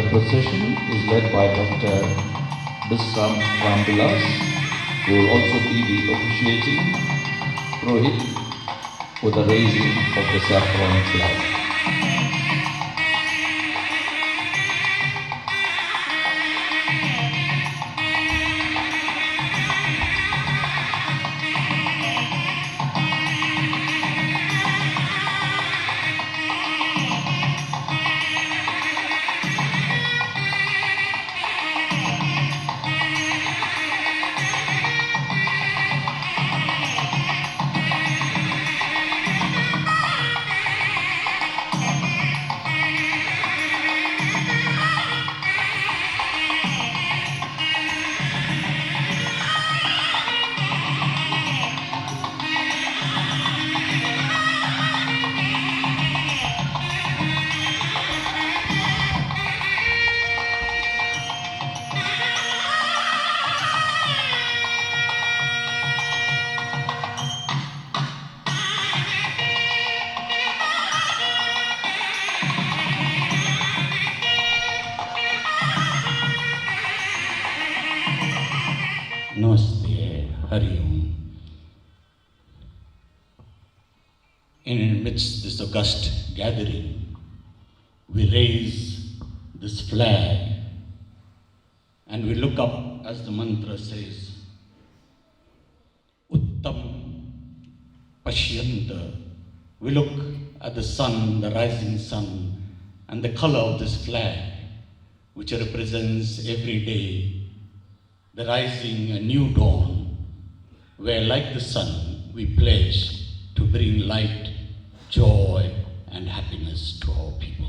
procession is led by Dr. Bisram Ramvilas, who will also be the officiating Purohit for the raising of the saffron flag. Namaste, Hari Om. In amidst this august gathering, we raise this flag and we look up as the mantra says, Uttam Pashyanta. We look at the sun, the rising sun, and the color of this flag, which represents every day the rising a new dawn, where like the sun, we pledge to bring light, joy, and happiness to our people.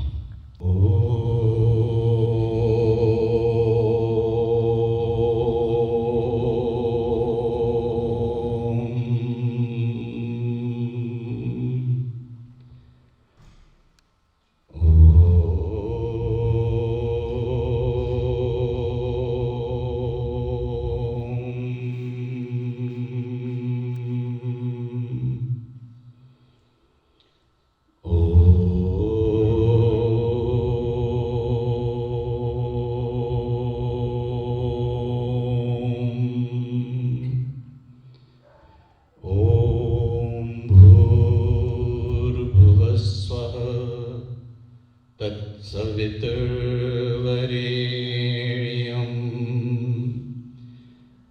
Saviturvarenyam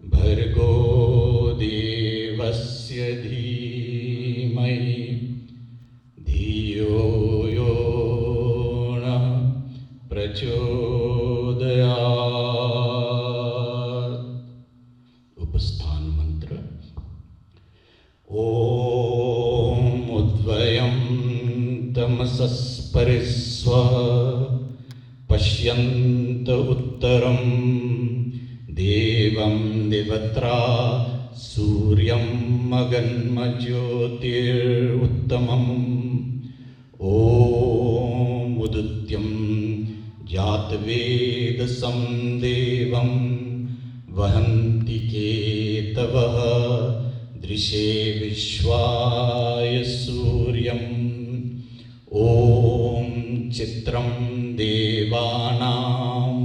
Bhargo Devasya Dhimai Dhiyo Yona Prachodayat. Upasthan Mantra. Om Udvayam Tamasas Pariswa Pashyanta Uttaram Devam Devatra Suryam Maganmajyotir Uttamam Om Udutyam Jatvedasam Devam Vahanti Ketavaha Drishe Vishwaya Suryam Om Chitram Devanam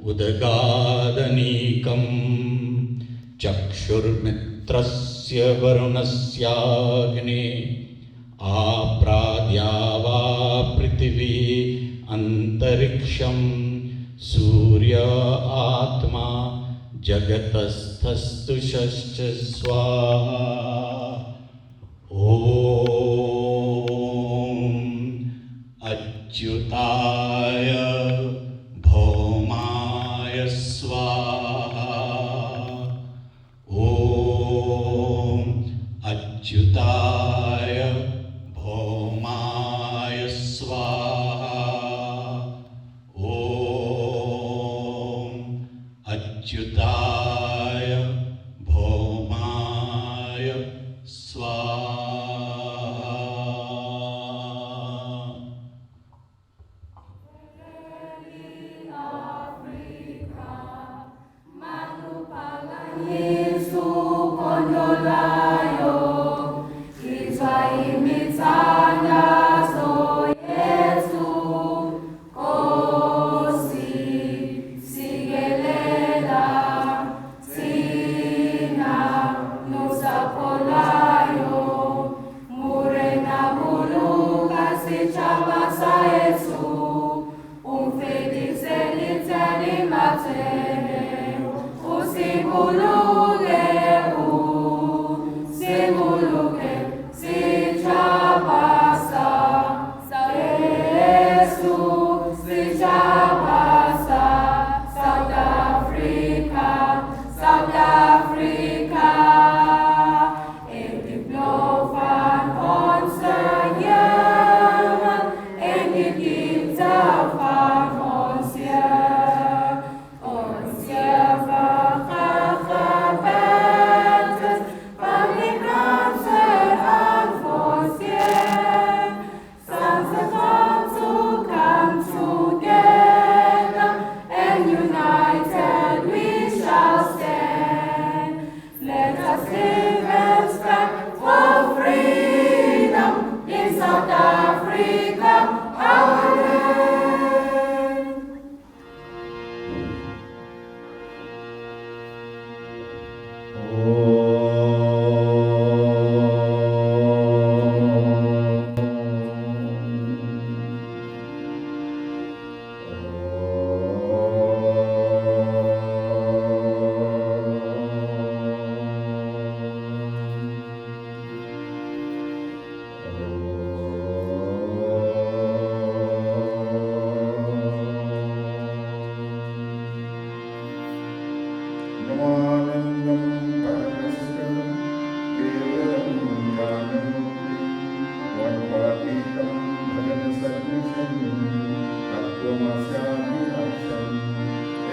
Udagadanikam Chakshurmitrasya Varunasyagni Apradyava Prithvi Antariksham Surya Atma Jagatasthastu Shascha Swaha. Om Achyutaya Bhaumaya Swaha. Om Achyutaya Bhaumaya Swaha. Om Achyutaya Bhaumaya Swaha. Yesu, Kosi.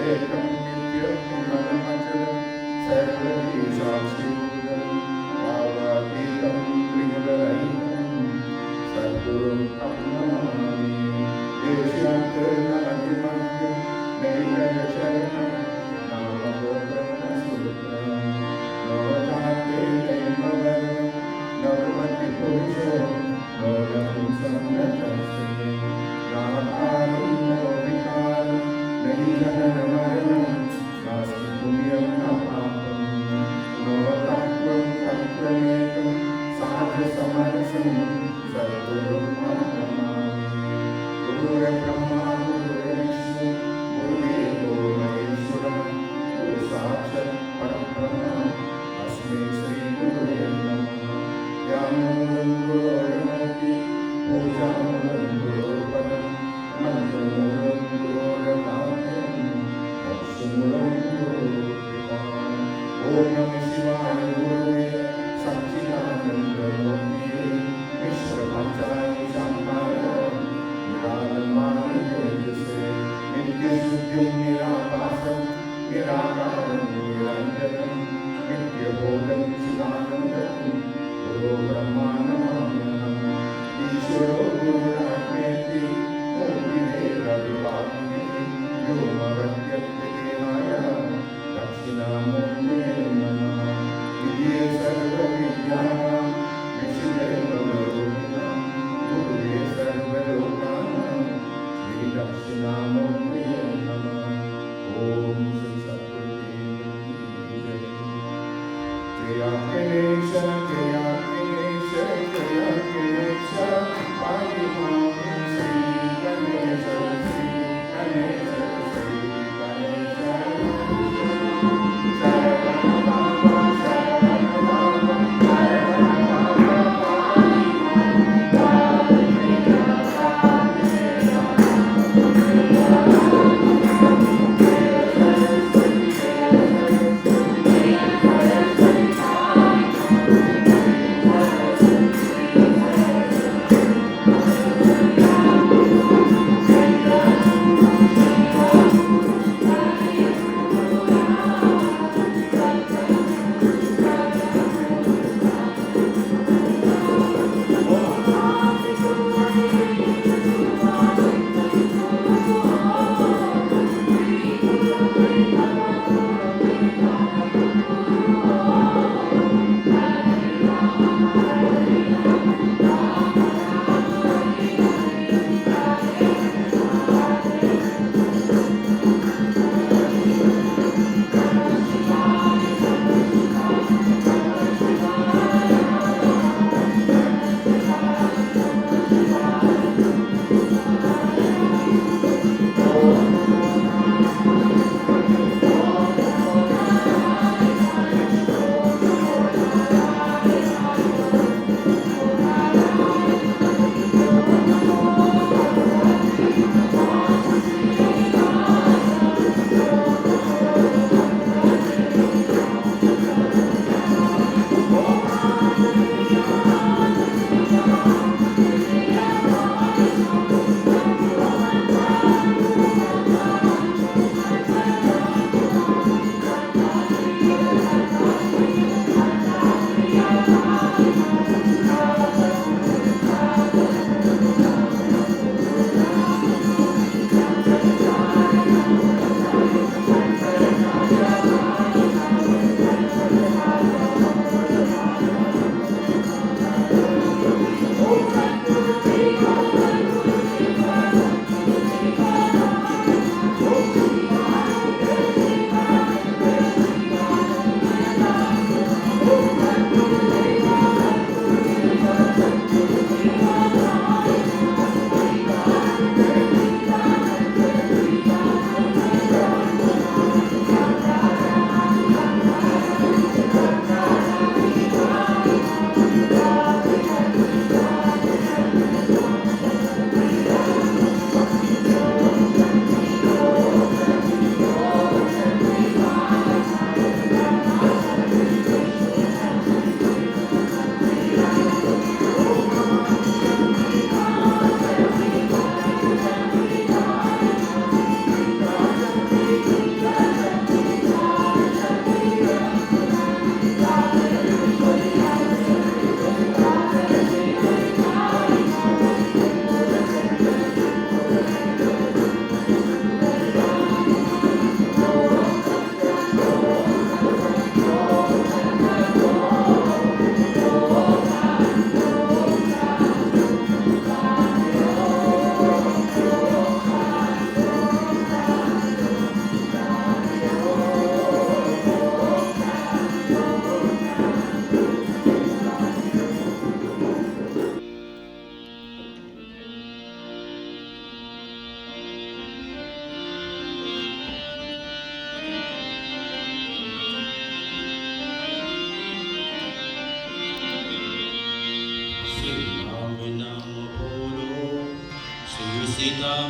एकं नित्यं मनमचलं सर्वदेशाक्षिपूर्णं भावातीतं त्रिगुणरहितं सद्गुरुं तं नमामि देशान्तरनादिमग्नं नैकशरणं नामगोत्रमसूत्रं नवजाते नैमवर्णं नवमतिपुरुषो नवनपुंसं नतस्ते नाकारं नवविकारं नहि जननमरणं नास्ति पुण्यं न पापं नवतत्त्वं तत्त्वमेकं साधुसमरसं सद्गुरुं नमामि गुरुर्ब्रह्मा गुरुर्विष्णु गुरुदेवो महेश्वरः गुरुसाक्षात् परब्रह्म तस्मै श्रीगुरवे नमः ज्ञानमूलं गुरोर्मोक्ति पूजामूलं गुरोर्पदं मन्त्रमूलं गुरोर्माध्यं मोक्षमूलं गुरोर्कृपा ॐ नमः शिवाय गुरुवे सच्चिदानन्दमूर्तये विश्वपञ्चानि शान्ताय निरालम्बानि तेजसे नित्यशुद्धिं निराभासं निराकारं निरञ्जनं नित्यबोधं चिदानन्दं गुरो ब्रह्मा नमाम्यहम् ईश्वरो गुरुरात्मेति मूर्तिभेदविभागिने व्योमवद्व्यक्तदेहाय दक्षिणामूर्तये नमः विद्ये सर्वविद्यानां विषयेन्द्ररूपिणां गुरुवे सर्वलोकानां श्रीदक्षिणामूर्तये नमः ॐ श्री सद्गुरुदेव की जय जय गणेश जय गणेश जय गणेश पाहि मां श्री गणेश श्री गणेश श्री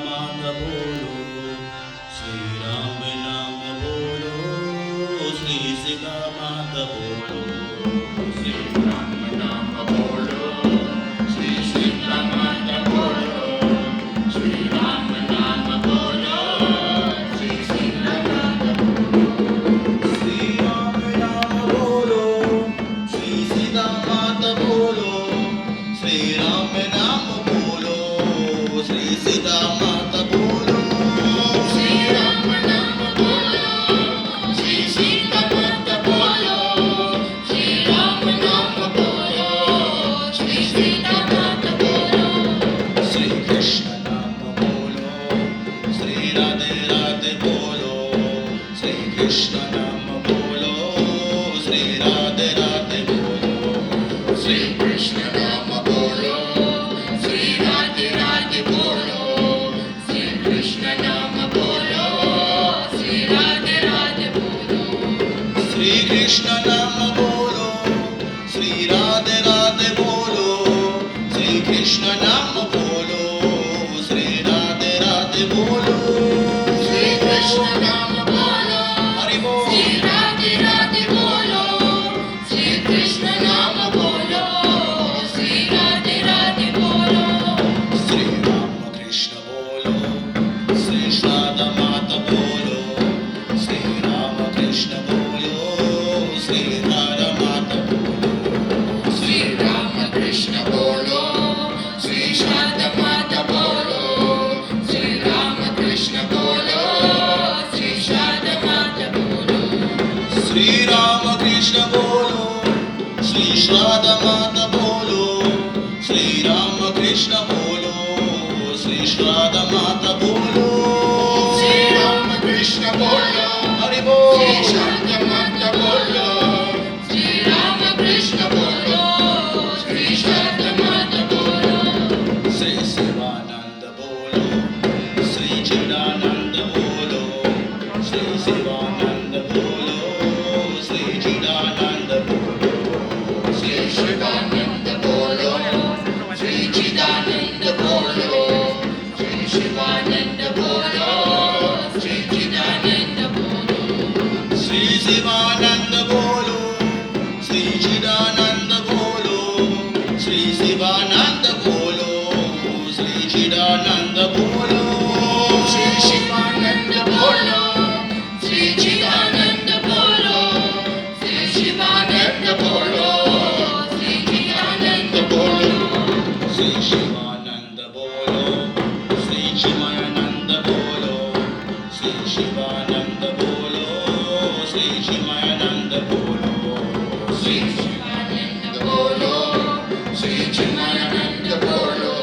माता बोलो, श्री राम नाम बोलो, श्री सीता माता बोलो, श्री राम नाम बोलो, श्री सीता माता बोलो, श्री राम नाम बोलो, श्री सीता माता बोलो, श्री राम नाम बोलो, श्री सीता माता बोलो, श्री राम नाम बोलो, श्री सीता माता बोलो, श्री राम नाम बोलो, श्री सीता माता बोलो, श्री राम नाम बोलो, श्री सीता माता बोलो, श्री कृष्ण नाम बोलो, श्री राधे राधे बोलो, श्री कृष्ण नाम बोलो, श्री राधे राधे बोलो, श्री कृष्ण नाम बोलो, श्री राधे राधे बोलो, श्री कृष्ण नाम बोलो, श्री राधे राधे बोलो, श्री कृष्ण नाम बोलो, श्री राधे राधे बोलो, श्री कृष्ण नाम बोलो, श्री राधे राधे बोलो, श्री कृष्ण नाम बोलो, हरि बोल, श्री राधे राधे बोलो, श्री कृष्ण नाम बोलो, श्री राधे राधे बोलो, श्री राम कृष्ण बोलो, श्री राधा माता बोलो, श्री राम कृष्ण बोलो, श्री राधा माता बोलो, श्री राम कृष्ण बोलो, श्री राधा माता बोलो, श्री राम कृष्ण बोलो, श्री राधा माता बोलो, श्री राम कृष्ण बोलो, श्री राधा माता बोलो, श्री राम कृष्ण बोलो, श्री राधा माता बोलो, श्री राम कृष्ण बोलो, हरि बोल, श्री राधा माता बोलो, श्री राम कृष्ण बोलो, श्री राधा माता बोलो, श्री शिवानंद बोलो, श्री चिदानंद बोलो, श्री शिवानंद बोलो, श्री चिदानंद बोलो, श्री शिवानंद बोलो, श्री चिदानंद बोलो, श्री शिवानंद बोलो, श्री चिदानंद बोलो, श्री शिवानंद बोलो, श्री चिदानंद बोलो, श्री शिवानंद बोलो, श्री चिदानंद बोलो, श्री शिवानंद बोलो, श्री चिदानंद बोलो, श्री शिवानंद बोलो, श्री चिदानंद बोलो, श्री शिवानंद बोलो, श्री चिमयानंद बोलो, श्री शिवानंद बोलो, श्री चिमयानंद बोलो, श्री शिवानंद बोलो, श्री चिमयानंद बोलो,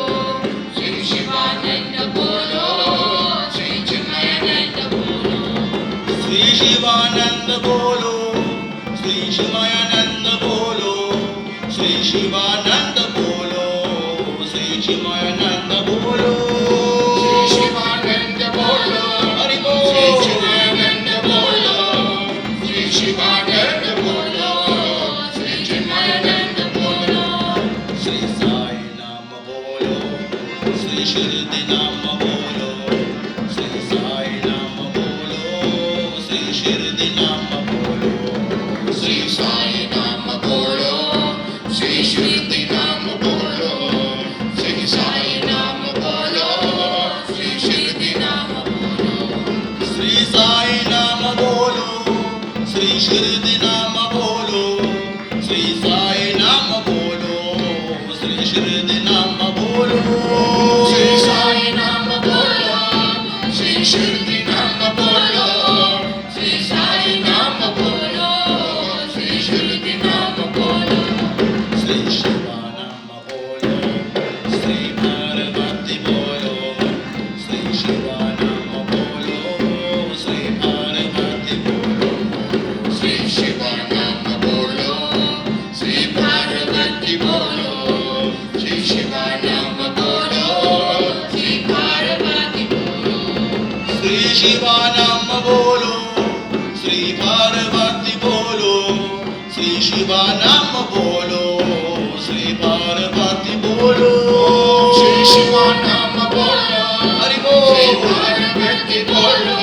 श्री शिवानंद बोलो, श्री चिमयानंद बोलो, श्री शिवानंद बोलो, श्री चिमयानंद बोलो, श्री शिवानंद बोलो, श्री चिमयानंद बोलो, श्री शिवानंद बोलो, हरि बोल, श्री चिमयानंद बोलो, श्री शिवानंद बोलो, श्री चिमयानंद बोलो, श्री साई नाम बोलो, श्री शिरडी नाम बोलो, श्री साई नाम बोलो, श्री शिरडी नाम बोलो, श्री साई नाम बोलो, श्री शिरडी नाम बोलो, श्री साई नाम बोलो, श्री शिरडी नाम बोलो, श्री साई नाम बोलो, श्री शिरडी नाम बोलो, श्री साई नाम बोलो, श्री शिरडी नाम बोलो, श्री साई नाम बोलो, श्री शिरडी नाम बोलो, श्री साई नाम बोलो, श्री शिरडी नाम बोलो, श्री शिवा नाम बोलो, श्री पार्वती बोलो, श्री शिवा नाम बोलो, श्री पार्वती बोलो, श्री शिवा नाम बोलो, श्री पार्वती बोलो, श्री शिवा नाम बोलो, श्री पार्वती बोलो, श्री शिवा नाम बोलो, श्री पार्वती बोलो, श्री शिवा नाम बोलो, श्री पार्वती बोलो, श्री शिवा नाम बोलो, हरि बोल, श्री पार्वती बोलो,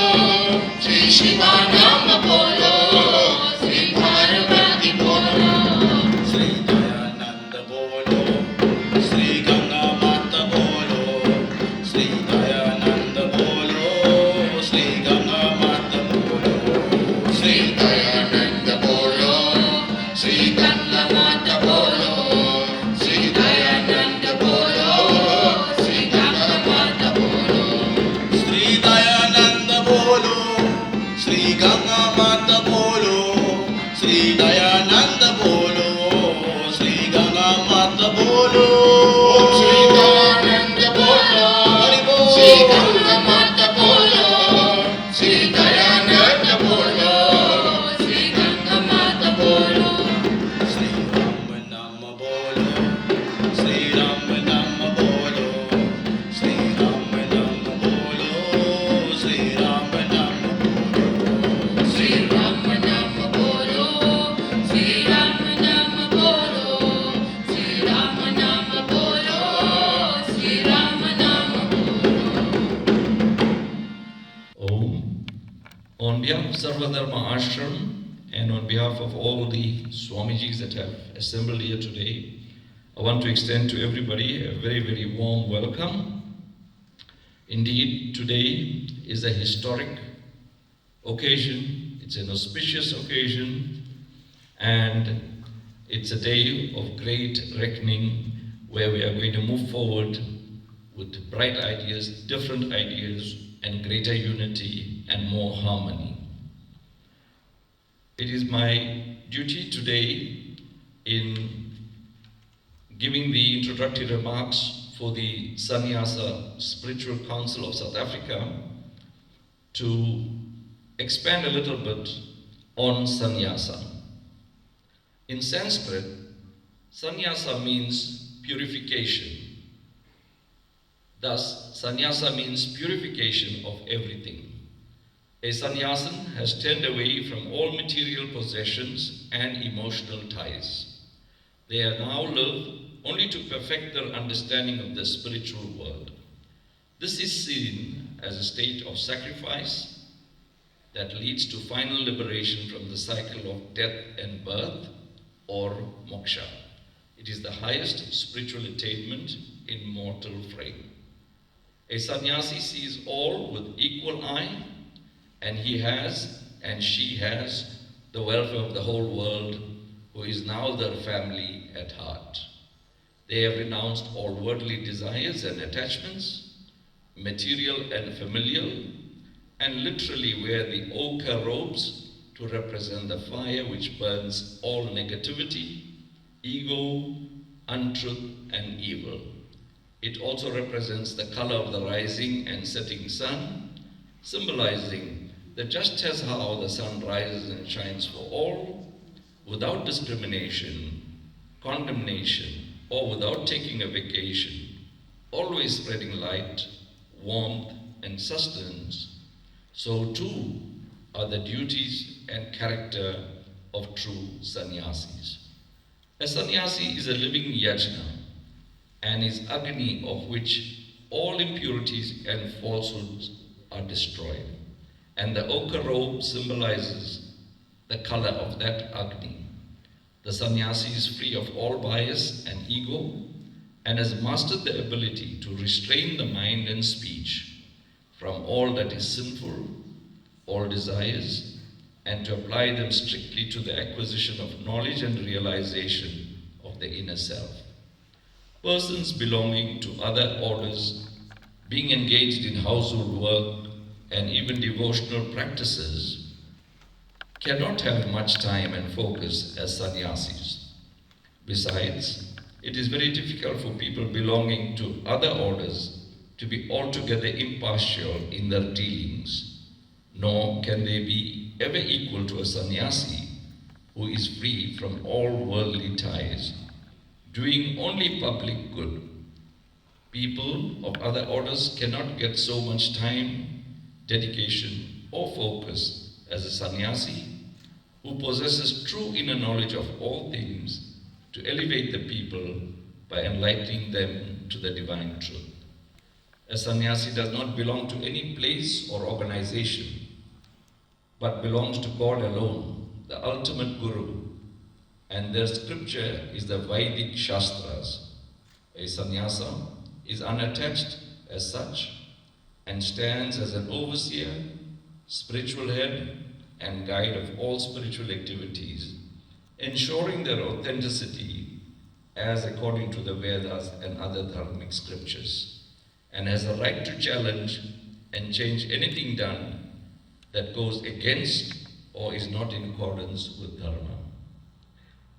श्री शिवानंद बोलो, श्री पार्वती बोलो, श्री दयानंद बोलो, श्री गंगा माता बोलो, श्री दयानंद बोलो, श्री गंगा माता बोलो, श्री दयानंद बोलो, श्री गंगा माता बोलो, श्री दयानंद बोलो, श्री गंगा माता बोलो, श्री दयानंद बोलो, श्री गंगा माता बोलो, श्री दयानंद बोलो, श्री गंगा माता बोलो, श्री दयानंद बोलो, श्री गंगा माता बोलो, श्री दयानंद बोलो, श्री गंगा माता बोलो, श्री राम नाम बोलो, श्री राम नाम बोलो, श्री राम नाम बोलो, श्री राम नाम बोलो, श्री राम नाम बोलो, श्री राम नाम बोलो, श्री राम नाम बोलो, श्री राम नाम बोलो. Om. On behalf of Sarva Dharma Ashram and on behalf of all the Swamijis that have assembled here today, I want to extend to everybody a very, very warm welcome. Indeed, today is a historic occasion, it's an auspicious occasion, and it's a day of great reckoning where we are going to move forward with bright ideas, different ideas, and greater unity and more harmony. It is my duty today in giving the introductory remarks for the Sannyasa Spiritual Council of South Africa to expand a little bit on Sannyasa. In Sanskrit, Sannyasa means purification. Thus, sannyasa means purification of everything. A sannyasin has turned away from all material possessions and emotional ties. They now live only to perfect their understanding of the spiritual world. This is seen as a state of sacrifice that leads to final liberation from the cycle of death and birth, or moksha. It is the highest spiritual attainment in mortal frame. A sannyasi sees all with equal eye, and he has and she has the welfare of the whole world, who is now their family at heart. They have renounced all worldly desires and attachments, material and familial, and literally wear the ochre robes to represent the fire which burns all negativity, ego, untruth, and evil. It also represents the color of the rising and setting sun, symbolizing that just as how the sun rises and shines for all, without discrimination, condemnation, or without taking a vacation, always spreading light, warmth, and sustenance, so too are the duties and character of true sannyasis. A sannyasi is a living yajna, and is Agni, of which all impurities and falsehoods are destroyed. And the ochre robe symbolizes the color of that Agni. The sannyasi is free of all bias and ego, and has mastered the ability to restrain the mind and speech from all that is sinful, all desires, and to apply them strictly to the acquisition of knowledge and realization of the inner self. Persons belonging to other orders, being engaged in household work and even devotional practices, cannot have much time and focus as sannyasis. Besides, it is very difficult for people belonging to other orders to be altogether impartial in their dealings, nor can they be ever equal to a sannyasi who is free from all worldly ties, doing only public good. People of other orders cannot get so much time, dedication, or focus as a sannyasi who possesses true inner knowledge of all things to elevate the people by enlightening them to the divine truth. A A sannyasi does not belong to any place or organization, but belongs to God alone, the ultimate Guru, and their scripture is the Vedic Shastras. A sannyasa is unattached as such and stands as an overseer, spiritual head, and guide of all spiritual activities, ensuring their authenticity as according to the Vedas and other dharmic scriptures, and has a right to challenge and change anything done that goes against or is not in accordance with Dharma.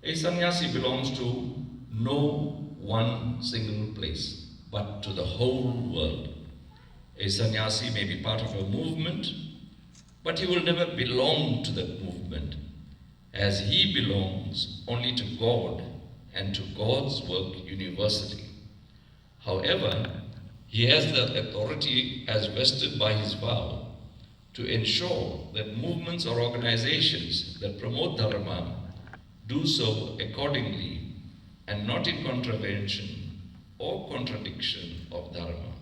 A sannyasi belongs to no one single place, but to the whole world. A sannyasi may be part of a movement, but he will never belong to that movement, as he belongs only to God and to God's work universally. However, he has the authority as vested by his vow to ensure that movements or organizations that promote Dharma do so accordingly and not in contravention or contradiction of Dharma.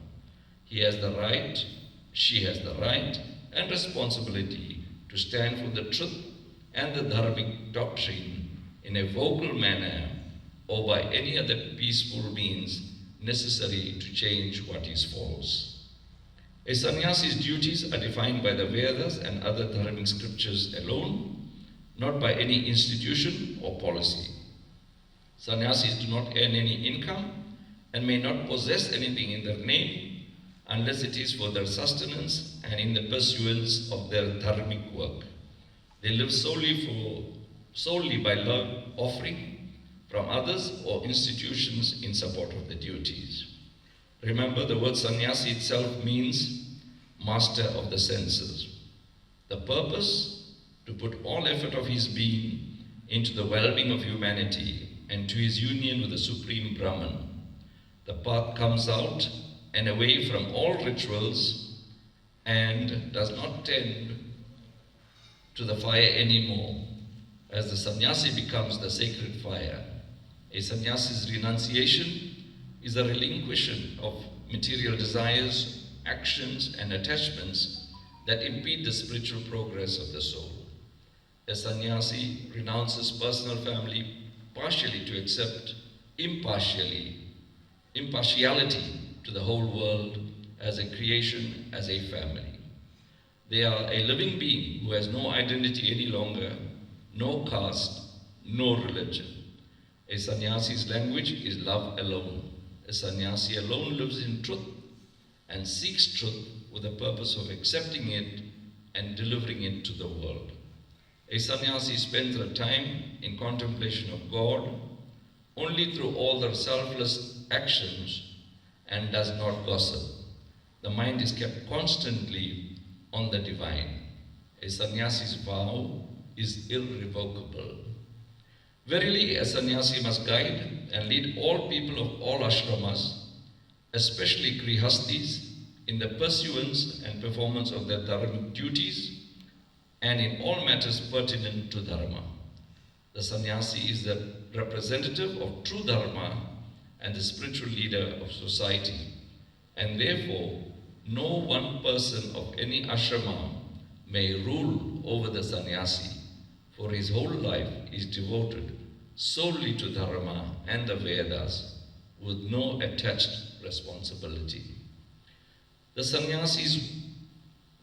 He has the right, she has the right and responsibility to stand for the truth and the dharmic doctrine in a vocal manner or by any other peaceful means necessary to change what is false. A sannyasi's duties are defined by the Vedas and other dharmic scriptures alone, not by any institution or policy. Sannyasis do not earn any income and may not possess anything in their name unless it is for their sustenance and in the pursuance of their dharmic work. They live solely by love offering from others or institutions in support of the duties. Remember, the word sannyasi itself means master of the senses. The purpose, to put all effort of his being into the well-being of humanity and to his union with the Supreme Brahman. The path comes out and away from all rituals and does not tend to the fire anymore, as the sannyasi becomes the sacred fire. A sannyasi's renunciation is a relinquishing of material desires, actions, and attachments that impede the spiritual progress of the soul. A sannyasi renounces personal family partially to accept impartiality to the whole world as a creation, as a family. They are a living being who has no identity any longer, no caste, no religion. A sannyasi's language is love alone. A sannyasi alone lives in truth and seeks truth with the purpose of accepting it and delivering it to the world. A sannyasi spends their time in contemplation of God only through all their selfless actions and does not gossip. The mind is kept constantly on the divine. A sannyasi's vow is irrevocable. Verily, a sannyasi must guide and lead all people of all ashramas, especially grihasthis, in the pursuance and performance of their dharmic duties and in all matters pertinent to Dharma. The sannyasi is the representative of true Dharma and the spiritual leader of society, and therefore no one person of any ashrama may rule over the sannyasi, for his whole life is devoted solely to Dharma and the Vedas with no attached responsibility. The sannyasi's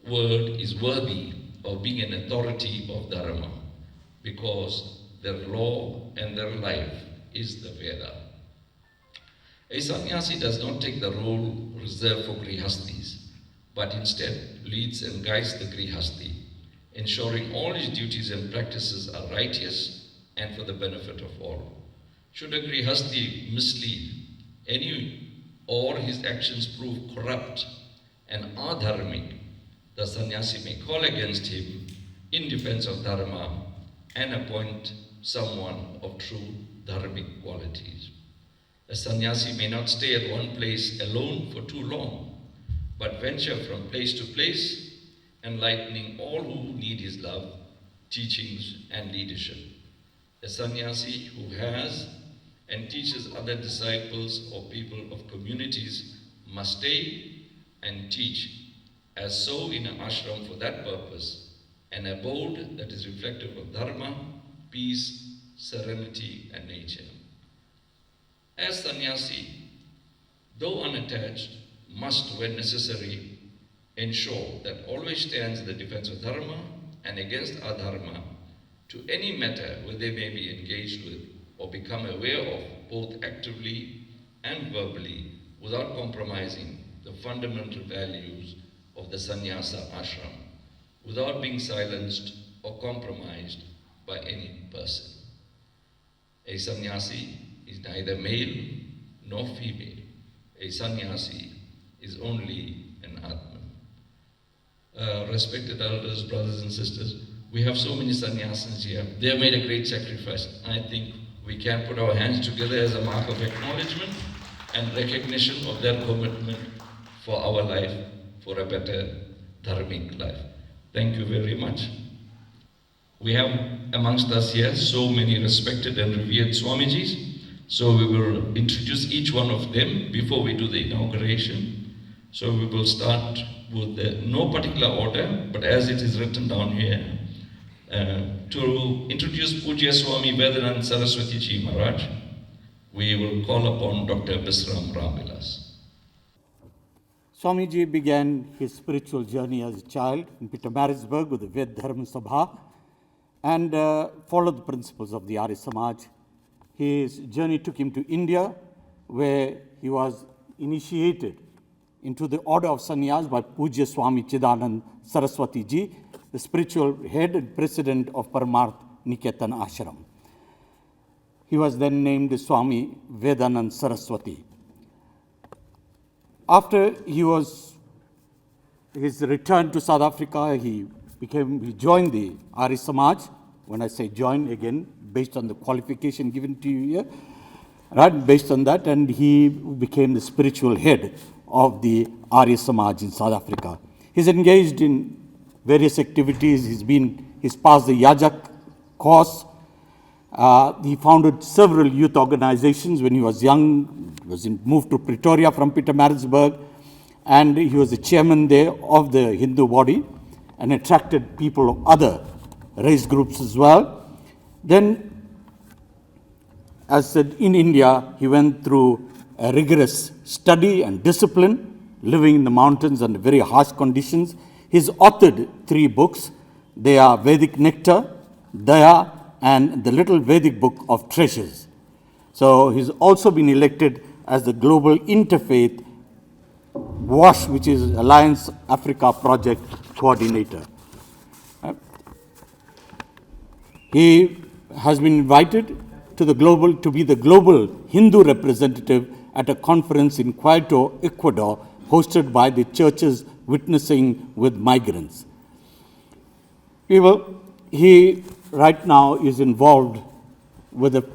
word is worthy of being an authority of Dharma because their law and their life is the Veda. A sannyasi does not take the role reserved for grihasthis, but instead leads and guides the grihasthi, ensuring all his duties and practices are righteous and for the benefit of all. Should a grihasthi mislead any or his actions prove corrupt and adharmic, the sannyasi may call against him in defense of Dharma and appoint someone of true dharmic qualities. A sannyasi may not stay at one place alone for too long, but venture from place to place, enlightening all who need his love, teachings, and leadership. A sannyasi who has and teaches other disciples or people of communities must stay and teach, as so in an ashram for that purpose, an abode that is reflective of Dharma, peace, serenity, and nature. As sannyasi, though unattached, must, when necessary, ensure that always stands in the defense of Dharma and against adharma to any matter where they may be engaged with or become aware of, both actively and verbally, without compromising the fundamental values of the Sannyasa ashram, without being silenced or compromised by any person. A sannyasi is neither male nor female. A sannyasi is only an Atman. Respected elders, brothers and sisters, we have so many sannyasins here. They have made a great sacrifice. I think we can put our hands together as a mark of acknowledgement and recognition of their commitment for our life, for a better dharmic life. Thank you very much. We have amongst us here so many respected and revered Swamijis, so we will introduce each one of them before we do the inauguration. So we will start with no particular order, but as it is written down here, to introduce Pujya Swami Welbedacht Saraswati Ji Maharaj, we will call upon Dr. Bisram Ramvilas. Swamiji began his spiritual journey as a child in Pietermaritzburg with the Ved Dharma Sabha and followed the principles of the Arya Samaj. His journey took him to India, where he was initiated into the order of sannyas by Pujya Swami Chidanand Saraswati Ji, the spiritual head and president of Paramarth Niketan Ashram. He was then named Swami Vedanand Saraswati. After his return to South Africa, he joined the Arya Samaj. When I say join, again, based on the qualification given to you here, right, based on that, and he became the spiritual head of the Arya Samaj in South Africa. He's engaged in various activities. He's passed the Yajak course. He founded several youth organizations when he was young. He moved to Pretoria from Pietermaritzburg, and he was the chairman there of the Hindu body and attracted people of other race groups as well. Then, as said, in India, he went through a rigorous study and discipline, living in the mountains under very harsh conditions. He's authored 3 books. They are Vedic Nectar, Daya, and the Little Vedic Book of Treasures. So he's also been elected as the Global Interfaith WASH, which is Alliance Africa Project Coordinator. He has been invited to be the global Hindu representative at a conference in Quito, Ecuador, hosted by the churches witnessing with migrants. He right now is involved with the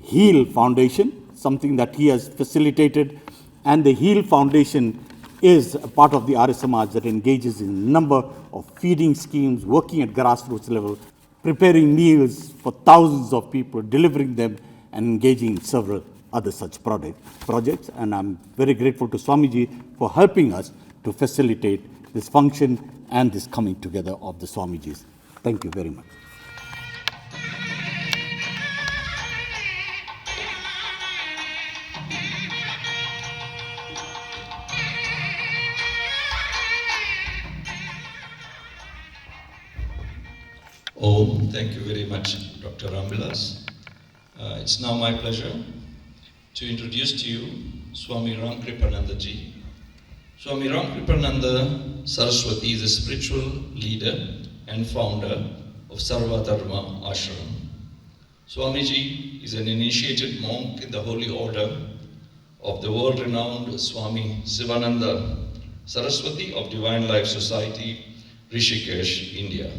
HEAL Foundation, something that he has facilitated, and the HEAL Foundation is a part of the Arya Samaj that engages in a number of feeding schemes, working at grassroots level, preparing meals for thousands of people, delivering them, and engaging in several other such projects. And I'm very grateful to Swamiji for helping us to facilitate this function and this coming together of the Swamijis. Thank you very much. Thank you very much, Dr. Ramvilas. It's now my pleasure to introduce to you Swami Ramkripananda Ji. Swami Ramkripananda Saraswati is a spiritual leader and founder of Sarva Dharma Ashram. Swamiji is an initiated monk in the holy order of the world-renowned Swami Sivananda Saraswati of Divine Life Society, Rishikesh, India.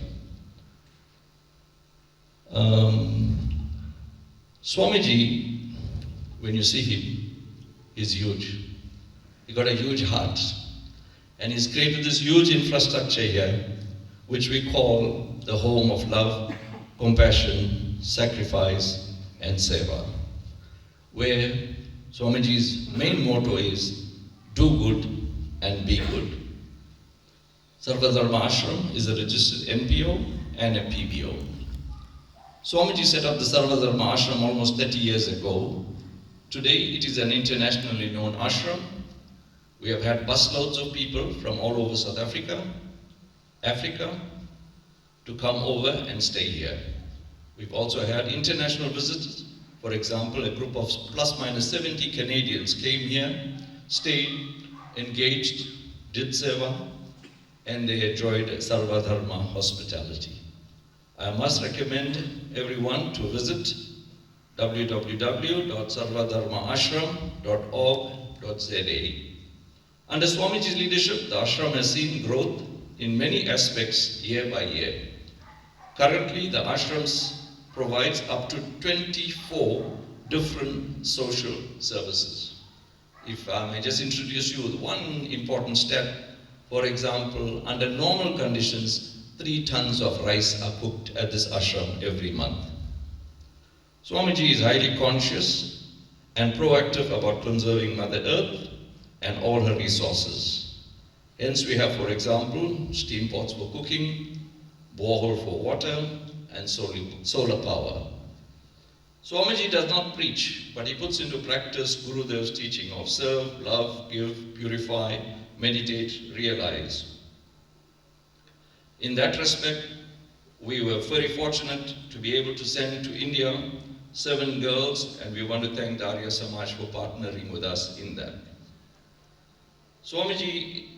Swamiji, when you see him, is huge. He got a huge heart, and he's created this huge infrastructure here, which we call the home of love, compassion, sacrifice, and seva, where Swamiji's main motto is do good and be good. Sarva Dharma Ashram is a registered NPO and a PBO. Swamiji set up the Sarva Dharma Ashram almost 30 years ago. Today it is an internationally known ashram. We have had busloads of people from all over South Africa, to come over and stay here. We've also had international visitors. For example, a group of plus minus 70 Canadians came here, stayed, engaged, did seva, and they enjoyed Sarva Dharma hospitality. I must recommend everyone to visit www.sarvadharmaashram.org.za. Under Swamiji's leadership, the ashram has seen growth in many aspects year by year. Currently, the ashrams provides up to 24 different social services. If I may just introduce you with one important step, for example, under normal conditions, 3 tons of rice are cooked at this ashram every month. Swamiji is highly conscious and proactive about conserving Mother Earth and all her resources. Hence we have, for example, steam pots for cooking, borehole for water, and solar power. Swamiji does not preach, but he puts into practice Gurudev's teaching of serve, love, give, purify, meditate, realize. In that respect, we were very fortunate to be able to send to India 7 girls, and we want to thank the Arya Samaj for partnering with us in that. Swamiji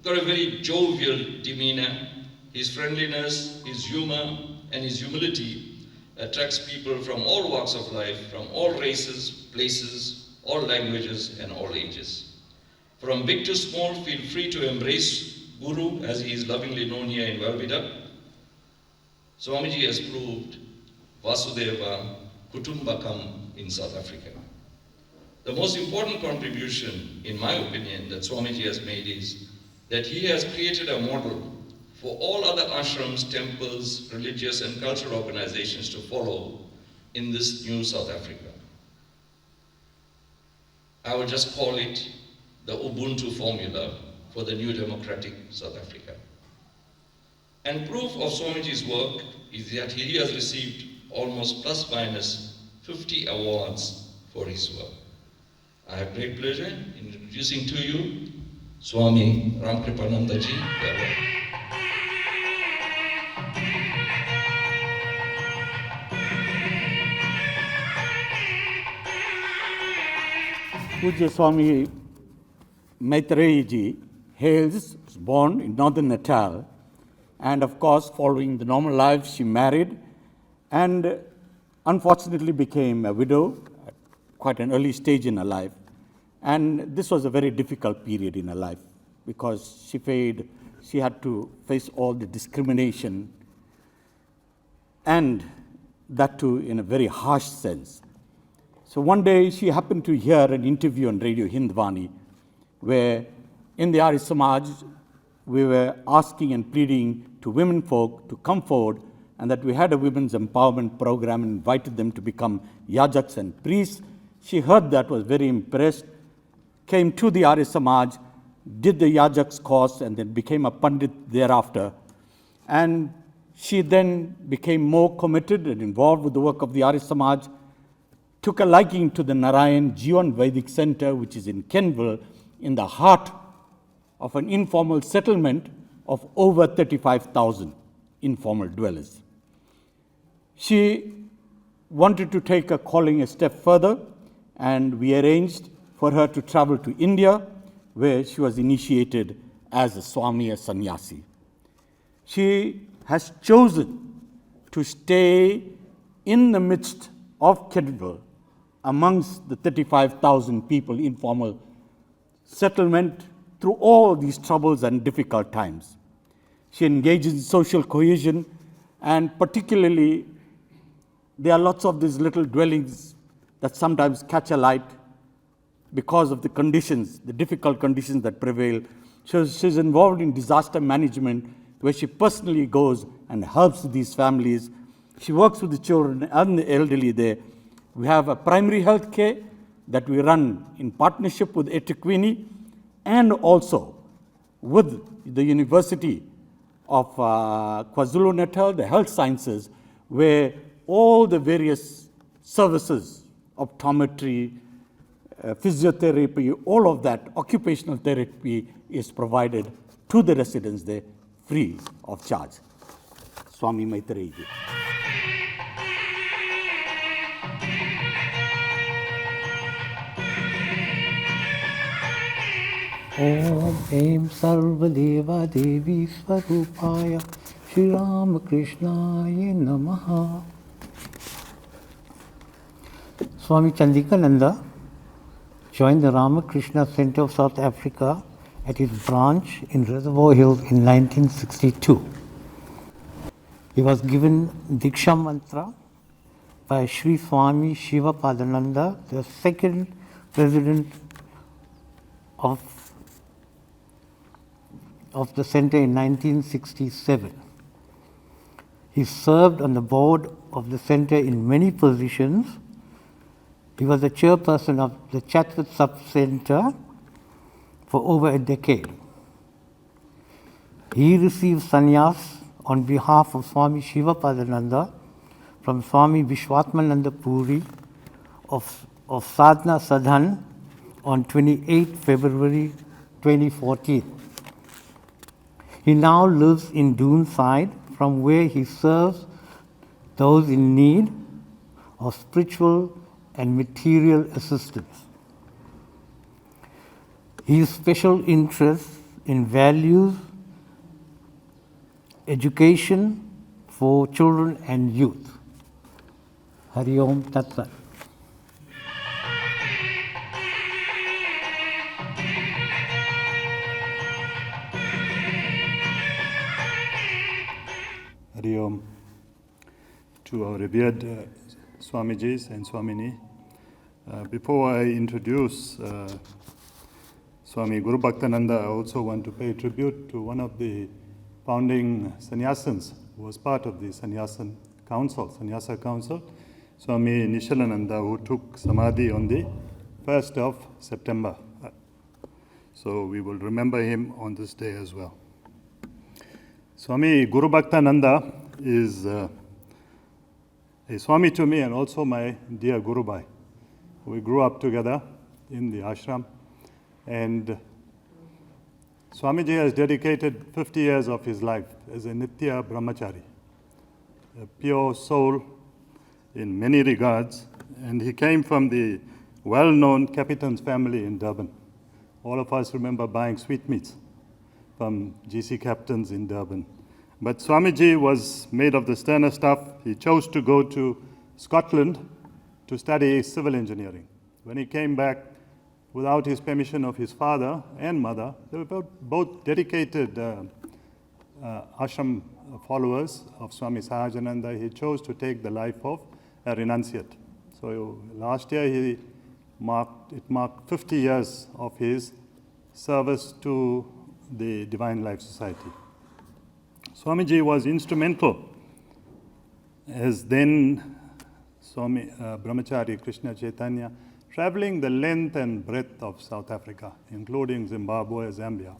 got a very jovial demeanor. His friendliness, his humor, and his humility attracts people from all walks of life, from all races, places, all languages, and all ages. From big to small, feel free to embrace Guru, as he is lovingly known here in Welbedacht. Swamiji has proved Vasudeva Kutumbakam in South Africa. The most important contribution, in my opinion, that Swamiji has made is that he has created a model for all other ashrams, temples, religious and cultural organizations to follow in this new South Africa. I would just call it the Ubuntu formula for the new democratic South Africa. And proof of Swamiji's work is that he has received almost plus minus 50 awards for his work. I have great pleasure in introducing to you Swami Ramkripanandaji. Pujya Swami Maitreyi was born in northern Natal, and of course, following the normal life, she married and unfortunately became a widow at quite an early stage in her life. And this was a very difficult period in her life because she had to face all the discrimination, and that too in a very harsh sense. So one day she happened to hear an interview on Radio Hindwani where in the Arya Samaj we were asking and pleading to women folk to come forward, and that we had a women's empowerment program and invited them to become yajaks and priests. She heard that, was very impressed, came to the Arya Samaj, did the yajaks course, and then became a pandit thereafter. And she then became more committed and involved with the work of the Arya Samaj, took a liking to the Narayan Jivan Vedic Center, which is in Kenville, in the heart of an informal settlement of over 35,000 informal dwellers. She wanted to take her calling a step further, and we arranged for her to travel to India, where she was initiated as a Swami, a Sannyasi. She has chosen to stay in the midst of Kenville, amongst the 35,000 people, informal settlement, through all these troubles and difficult times. She engages in social cohesion, and particularly there are lots of these little dwellings that sometimes catch a light because of the conditions, the difficult conditions that prevail. She's involved in disaster management, where she personally goes and helps these families. She works with the children and the elderly there. We have a primary health care that we run in partnership with eThekwini, and also with the University of KwaZulu-Natal, the health sciences, where all the various services, optometry, physiotherapy, all of that, occupational therapy is provided to the residents there free of charge. Swami Maitreyi. Om Aim Sarva Deva Devi Swarupaya Shri Ram Krishnaya Namaha. Swami Chandikananda joined the Ramakrishna Center of South Africa at its branch in Reservoir Hills in 1962. He was given Diksha Mantra by Sri Swami Shiva Padananda, the second president of the center in 1967. He served on the board of the center in many positions. He was the chairperson of the Chatwood Sub-Center for over a decade. He received sannyas on behalf of Swami Shiva Padananda from Swami Vishwatmananda Puri of Sadhana Sadhan on 28 February 2014. He now lives in Doonside, from where he serves those in need of spiritual and material assistance. His special interest in values, education for children and youth. Hari Om Tat Sat. Hari Om to our revered Swamijis and Swamini. Before I introduce Swami Guru Bhaktananda, I also want to pay tribute to one of the founding sannyasins who was part of the Sannyasa Council, Swami Nishalananda, who took Samadhi on the 1st of September. So we will remember him on this day as well. Swami Guru Bhaktananda is a Swami to me and also my dear Guru Bhai. We grew up together in the ashram, and Swamiji has dedicated 50 years of his life as a Nitya Brahmachari, a pure soul in many regards, and he came from the well-known captain's family in Durban. All of us remember buying sweetmeats from GC captains in Durban. But Swamiji was made of the sterner stuff. He chose to go to Scotland to study civil engineering. When he came back, without his permission of his father and mother, they were both dedicated ashram followers of Swami Sahajananda. He chose to take the life of a renunciate. So last year it marked 50 years of his service to the Divine Life Society. Swamiji was instrumental as then Swami Brahmachari Krishna Chaitanya, traveling the length and breadth of South Africa, including Zimbabwe, Zambia.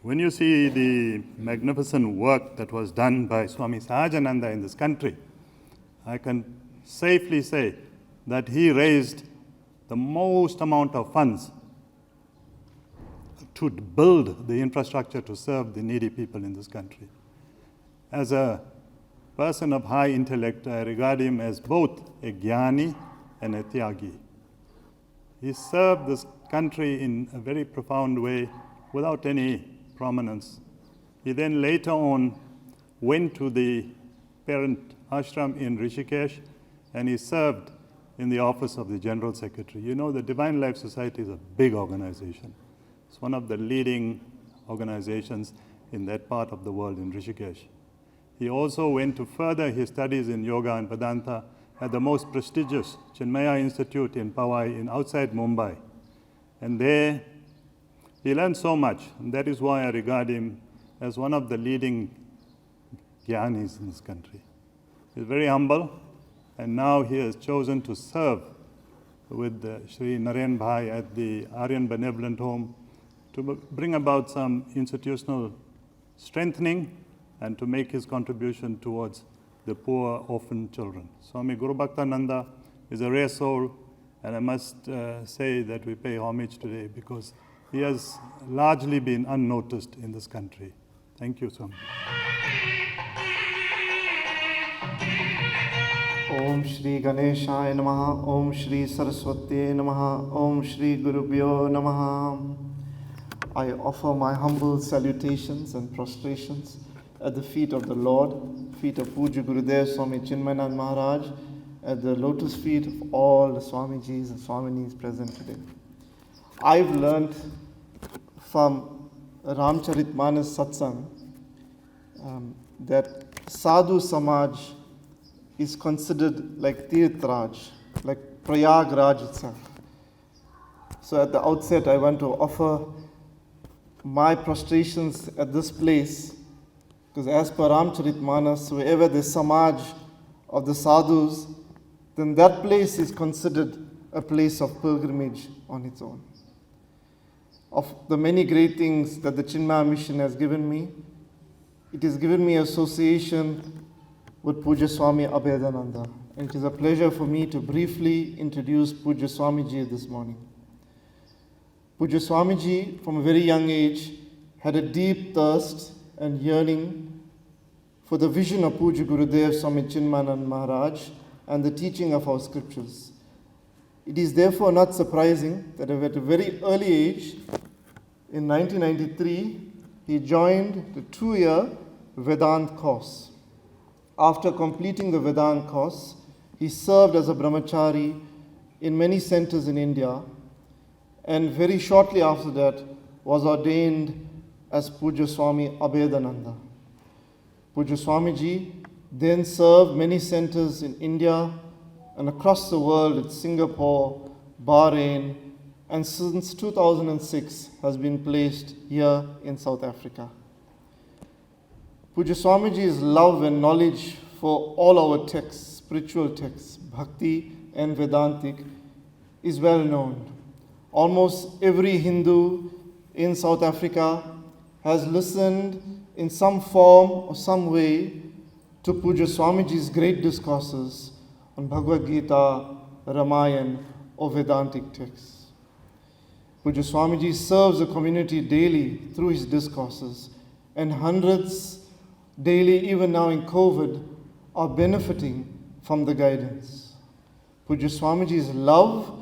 When you see the magnificent work that was done by Swami Sahajananda in this country, I can safely say that he raised the most amount of funds to build the infrastructure to serve the needy people in this country. As a person of high intellect, I regard him as both a Jnani and a Tyagi. He served this country in a very profound way without any prominence. He then later on went to the parent ashram in Rishikesh, and he served in the office of the General Secretary. You know, the Divine Life Society is a big organization. It's one of the leading organizations in that part of the world in Rishikesh. He also went to further his studies in yoga and Vedanta at the most prestigious Chinmaya Institute in Powai outside Mumbai. And there he learned so much, and that is why I regard him as one of the leading Jnanis in this country. He's very humble, and now he has chosen to serve with Sri Naren Bhai at the Aryan Benevolent Home to bring about some institutional strengthening and to make his contribution towards the poor orphan children. Swami Guru Bhaktananda is a rare soul, and I must say that we pay homage today because he has largely been unnoticed in this country. Thank you, Swami. Om Shri Ganeshaya Namaha, Om Shri Saraswati Namaha, Om Shri Gurubhyo Namaha. I offer my humble salutations and prostrations at the feet of the Lord, feet of Puja Gurudev Swami Chinmayanand Maharaj, at the lotus feet of all the Swamijis and Swaminis present today. I've learned from Ramcharitmanas Satsang that Sadhu Samaj is considered like Tirthraj, like Prayagraj itself. So at the outset, I want to offer my prostrations at this place, because as per Ramcharitmanas, wherever the Samaj of the Sadhus, then that place is considered a place of pilgrimage on its own. Of the many great things that the Chinmaya mission has given me, it has given me association with Puja Swami Abhedananda. And it is a pleasure for me to briefly introduce Puja Swamiji this morning. Puja Swamiji, from a very young age, had a deep thirst and yearning for the vision of Puja Gurudev Swami Chinmayanand Maharaj and the teaching of our scriptures. It is therefore not surprising that at a very early age, in 1993, he joined the 2-year Vedant course. After completing the Vedant course, he served as a brahmachari in many centers in India, and very shortly after that was ordained as Puja Swami Abhedananda. Puja Swamiji then served many centers in India and across the world in Singapore, Bahrain, and since 2006 has been placed here in South Africa. Puja Swamiji's love and knowledge for all our texts, spiritual texts, Bhakti and Vedantic, is well known. Almost every Hindu in South Africa has listened in some form or some way to Puja Swamiji's great discourses on Bhagavad Gita, Ramayana, or Vedantic texts. Puja Swamiji serves the community daily through his discourses, and hundreds daily, even now in COVID, are benefiting from the guidance. Puja Swamiji's love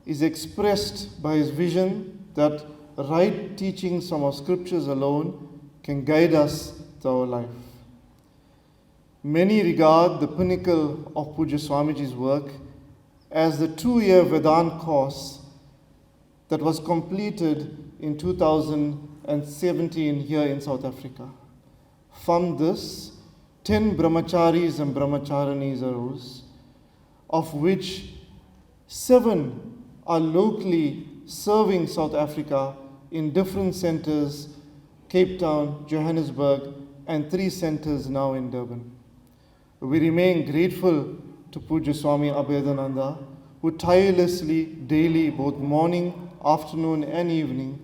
is expressed by his vision that right teachings from our scriptures alone can guide us to our life. Many regard the pinnacle of Puja Swamiji's work as the 2-year Vedant course that was completed in 2017 here in South Africa. From this, 10 brahmacharis and brahmacharinis arose, of which 7 are locally serving South Africa in different centers, Cape Town, Johannesburg, and 3 centers now in Durban. We remain grateful to Puja Swami Abhedananda, who tirelessly, daily, both morning, afternoon, and evening,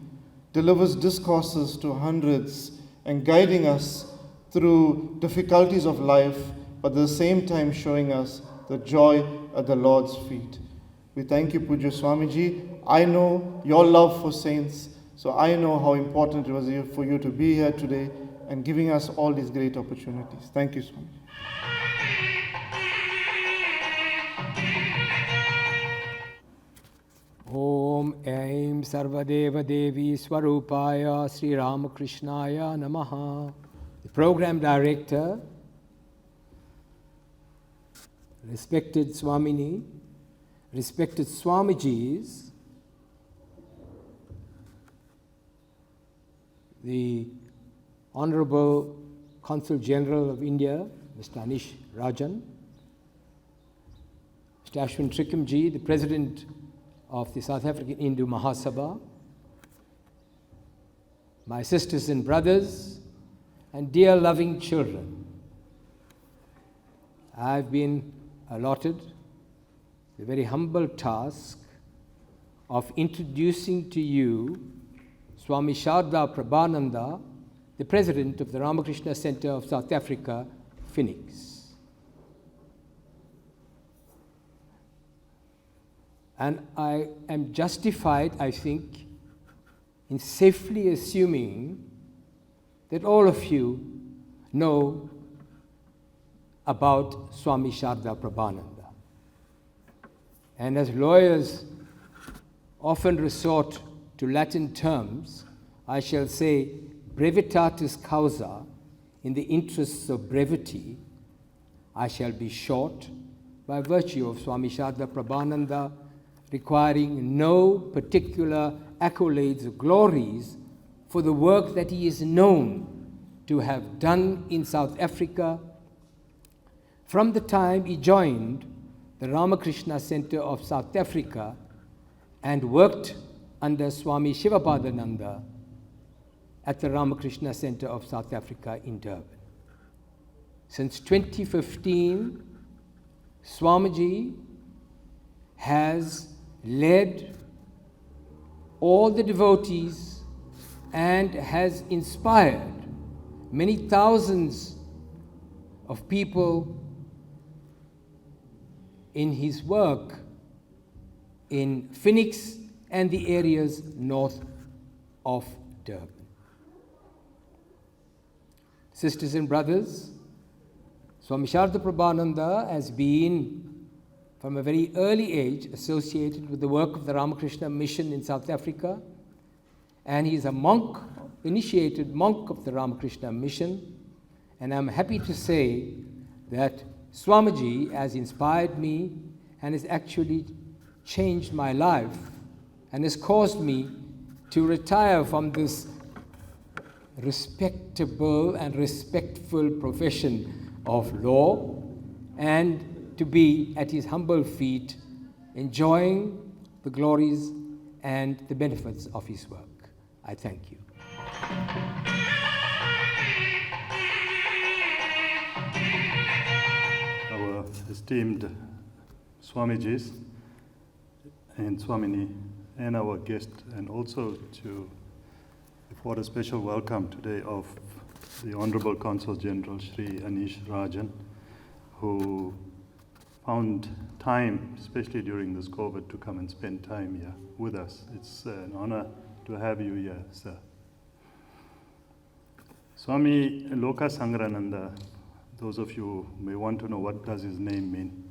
delivers discourses to hundreds and guiding us through difficulties of life, but at the same time showing us the joy at the Lord's feet. We thank you, Puja Swamiji. I know your love for saints, so I know how important it was for you to be here today and giving us all these great opportunities. Thank you, Swamiji. Om Aim Sarvadeva Devi Swarupaya Sri Ramakrishnaya Namaha. The program director, respected Swamini, respected Swamijis, the Honorable Consul General of India, Mr. Anish Rajan, Mr. Ashwin Trikimji, the President of the South African Hindu Mahasabha, my sisters and brothers, and dear loving children. I've been allotted the very humble task of introducing to you Swami Sharda Prabhananda, the president of the Ramakrishna Center of South Africa, Phoenix. And I am justified, I think, in safely assuming that all of you know about Swami Sharda Prabhananda. And as lawyers often resort to Latin terms, I shall say brevitatis causa, in the interests of brevity. I shall be short by virtue of Swami Sharda Prabhananda requiring no particular accolades or glories for the work that he is known to have done in South Africa from the time he joined the Ramakrishna Center of South Africa and worked under Swami Shivapadananda at the Ramakrishna Center of South Africa in Durban. Since 2015, Swamiji has led all the devotees and has inspired many thousands of people in his work in Phoenix and the areas north of Durban. Sisters and brothers, Swami Sharda Prabhananda has been from a very early age associated with the work of the Ramakrishna Mission in South Africa, and he is a monk, initiated monk of the Ramakrishna Mission, and I'm happy to say that Swamiji has inspired me and has actually changed my life and has caused me to retire from this respectable and respectful profession of law and to be at his humble feet, enjoying the glories and the benefits of his work. I thank you. Our esteemed Swamijis and Swamini and our guest, and also to for a special welcome today of the Honorable Consul General Shri Anish Rajan, who found time, especially during this COVID, to come and spend time here with us. It's an honor to have you here, sir. Swami Loka Sangrananda, those of you may want to know what does his name mean.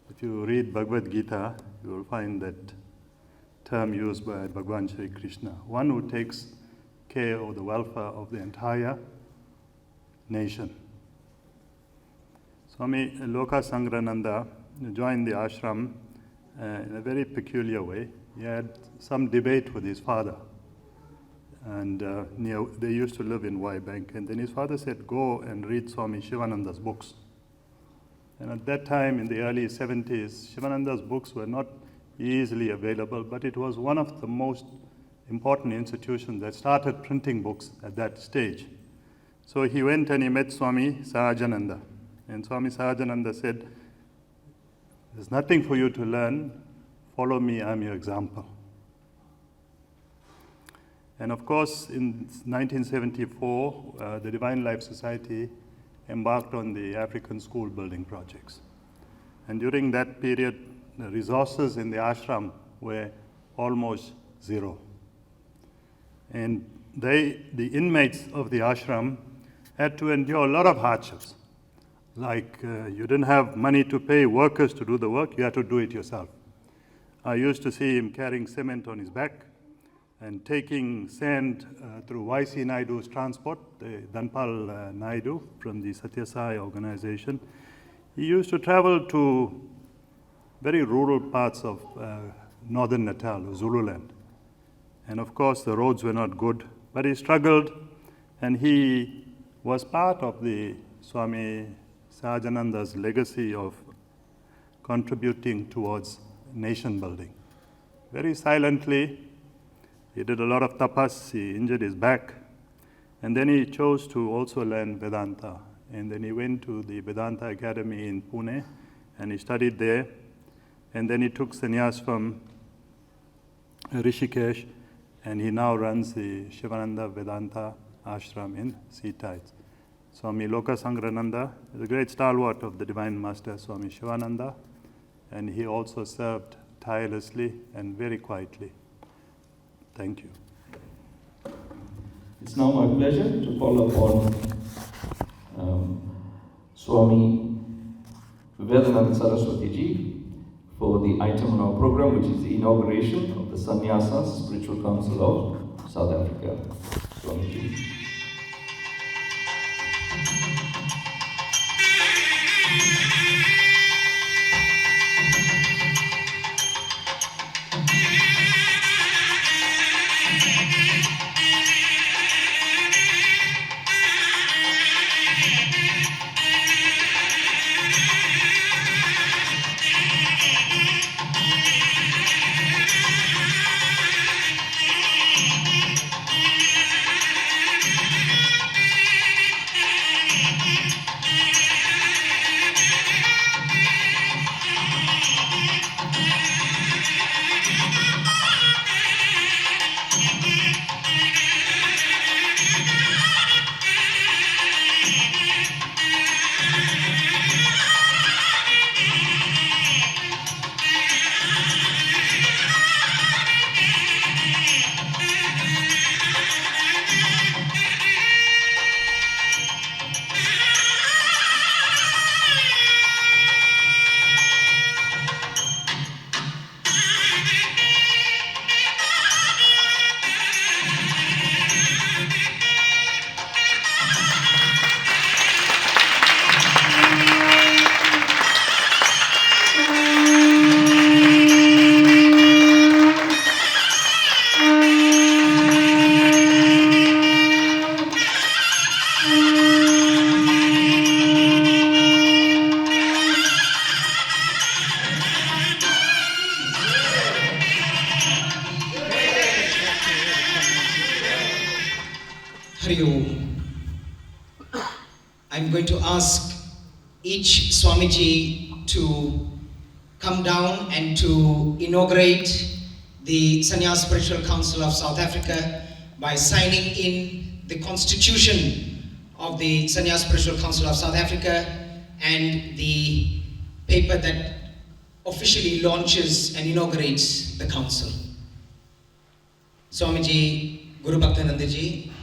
If you read Bhagavad Gita, you will find that term used by Bhagwan Shri Krishna, one who takes care of the welfare of the entire nation. Swami Loka Sangrananda joined the ashram in a very peculiar way. He had some debate with his father, and they used to live in Y Bank, and then his father said, go and read Swami Shivananda's books. And at that time, in the early 70s, Shivananda's books were not easily available, but it was one of the most important institutions that started printing books at that stage. So he went and he met Swami Sahajananda. And Swami Sahajananda said, there's nothing for you to learn, follow me, I'm your example. And of course, in 1974, the Divine Life Society embarked on the African school building projects. And during that period, the resources in the ashram were almost zero. And the inmates of the ashram had to endure a lot of hardships. Like you didn't have money to pay workers to do the work, you had to do it yourself. I used to see him carrying cement on his back and taking sand through YC Naidu's transport, Dhanpal Naidu from the Satya Sai organization. He used to travel to very rural parts of northern Natal, Zululand. And of course, the roads were not good, but he struggled, and he was part of the Swami Sahajananda's legacy of contributing towards nation building. Very silently, he did a lot of tapas, he injured his back, and then he chose to also learn Vedanta. And then he went to the Vedanta Academy in Pune, and he studied there. And then he took sannyas from Rishikesh, and he now runs the Shivananda Vedanta Ashram in Seatides. Swami Lokasangrananda is a great stalwart of the Divine Master Swami Shivananda, and he also served tirelessly and very quietly. Thank you. It's now my pleasure to call upon Swami Welbedacht Saraswati Ji for the item on our program, which is the inauguration of the Sannyasa Spiritual Council of South Africa. Swami Ji. Hari Om. I'm going to ask each Swamiji to come down and to inaugurate the Sannyasa Spiritual Council of South Africa by signing in the constitution of the Sannyasa Spiritual Council of South Africa and the paper that officially launches and inaugurates the council. Swamiji Guru Bhaktananda Ji.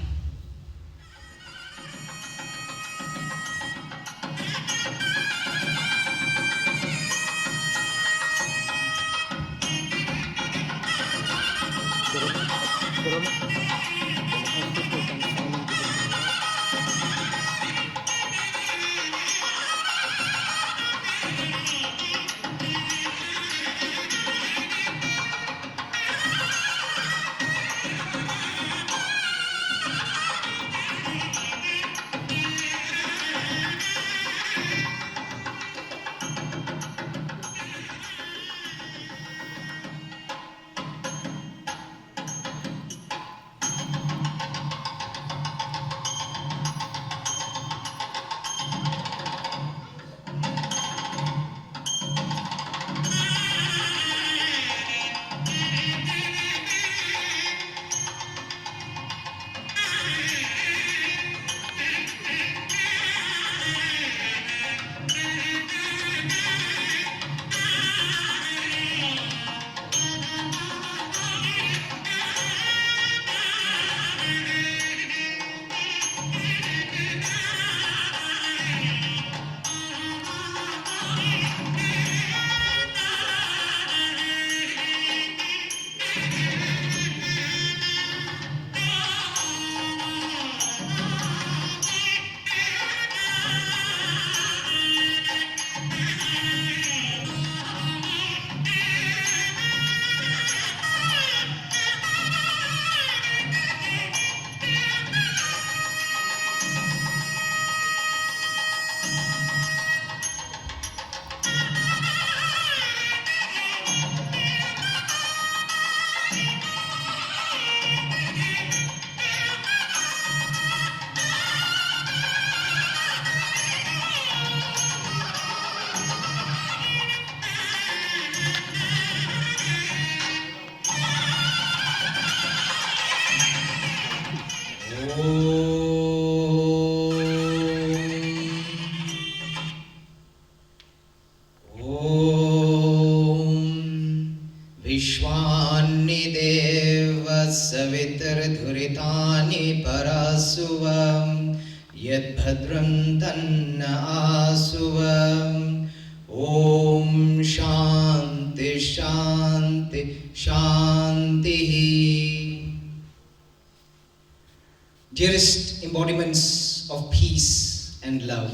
purest embodiments of peace and love.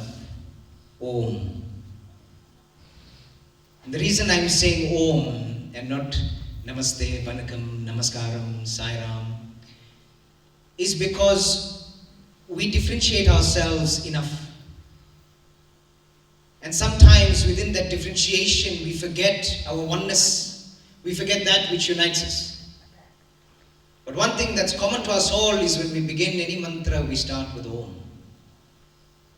Om. And the reason I'm saying Om and not Namaste, Vanakam, Namaskaram, Sairam is because we differentiate ourselves enough. And sometimes within that differentiation, we forget our oneness. We forget that which unites us. But one thing that's common to us all is when we begin any mantra, we start with Om.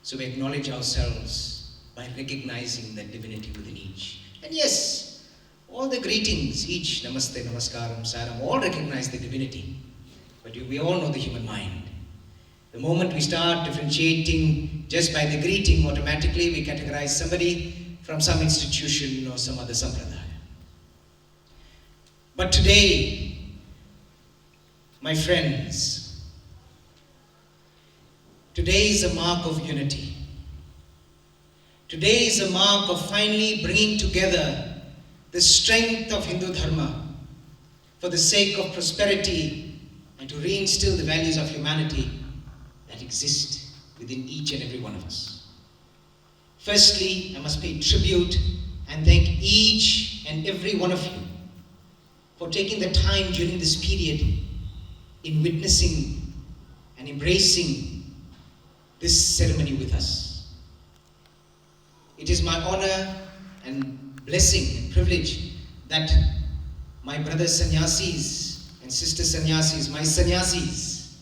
So we acknowledge ourselves by recognizing that divinity within each. And yes, all the greetings, each Namaste, Namaskaram, Saram, all recognize the divinity. But we all know the human mind. The moment we start differentiating just by the greeting, automatically we categorize somebody from some institution or some other sampradaya. But today, my friends, today is a mark of unity. Today is a mark of finally bringing together the strength of Hindu Dharma for the sake of prosperity and to reinstill the values of humanity that exist within each and every one of us. Firstly, I must pay tribute and thank each and every one of you for taking the time during this period in witnessing and embracing this ceremony with us. It is my honor and blessing and privilege that my brothers sannyasis and sisters sannyasis, my sannyasis,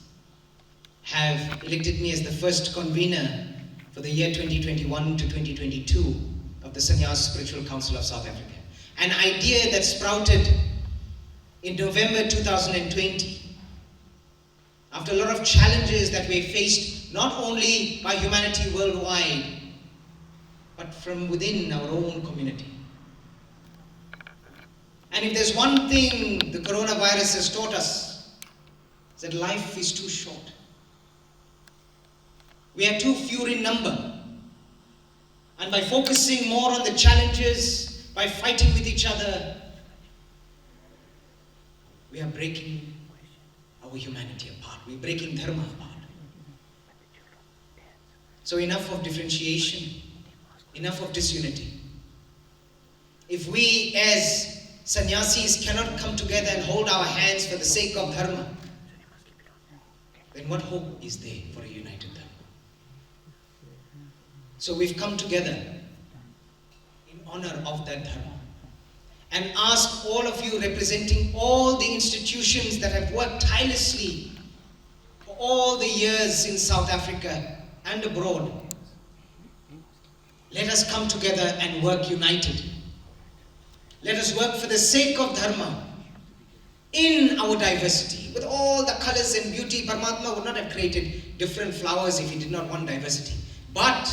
have elected me as the first convener for the year 2021 to 2022 of the Sannyasa Spiritual Council of South Africa. An idea that sprouted in November 2020 after a lot of challenges that we faced not only by humanity worldwide, but from within our own community. And if there's one thing the coronavirus has taught us, is that life is too short. We are too few in number. And by focusing more on the challenges, by fighting with each other, we are breaking our humanity apart. We're breaking Dharma apart. So enough of differentiation, enough of disunity. If we as sannyasis cannot come together and hold our hands for the sake of Dharma, then what hope is there for a united Dharma? So we've come together in honor of that Dharma and ask all of you representing all the institutions that have worked tirelessly for all the years in South Africa and abroad, let us come together and work united. Let us work for the sake of Dharma in our diversity. With all the colors and beauty, Paramatma would not have created different flowers if he did not want diversity. But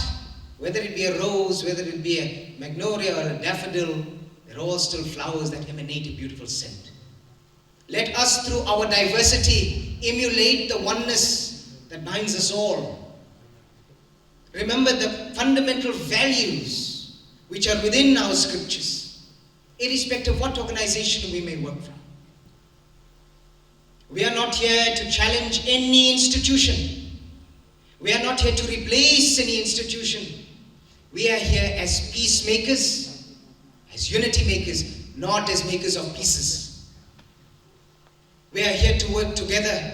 whether it be a rose, whether it be a magnolia or a daffodil, they're all still flowers that emanate a beautiful scent. Let us, through our diversity, emulate the oneness that binds us all. Remember the fundamental values which are within our scriptures, irrespective of what organization we may work from. We are not here to challenge any institution. We are not here to replace any institution. We are here as peacemakers, as unity makers, not as makers of pieces. We are here to work together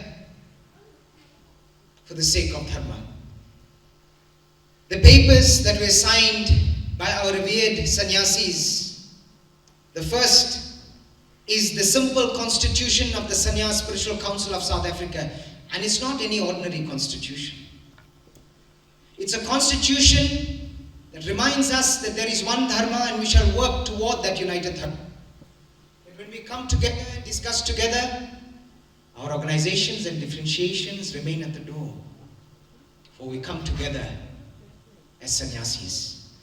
for the sake of Dharma. The papers that were signed by our revered sannyasis, the first is the simple constitution of the Sannyasa Spiritual Council of South Africa, and it's not any ordinary constitution. It's a constitution that reminds us that there is one Dharma and we shall work toward that united Dharma. And when we come together and discuss together, our organizations and differentiations remain at the door, for we come together as sannyasis.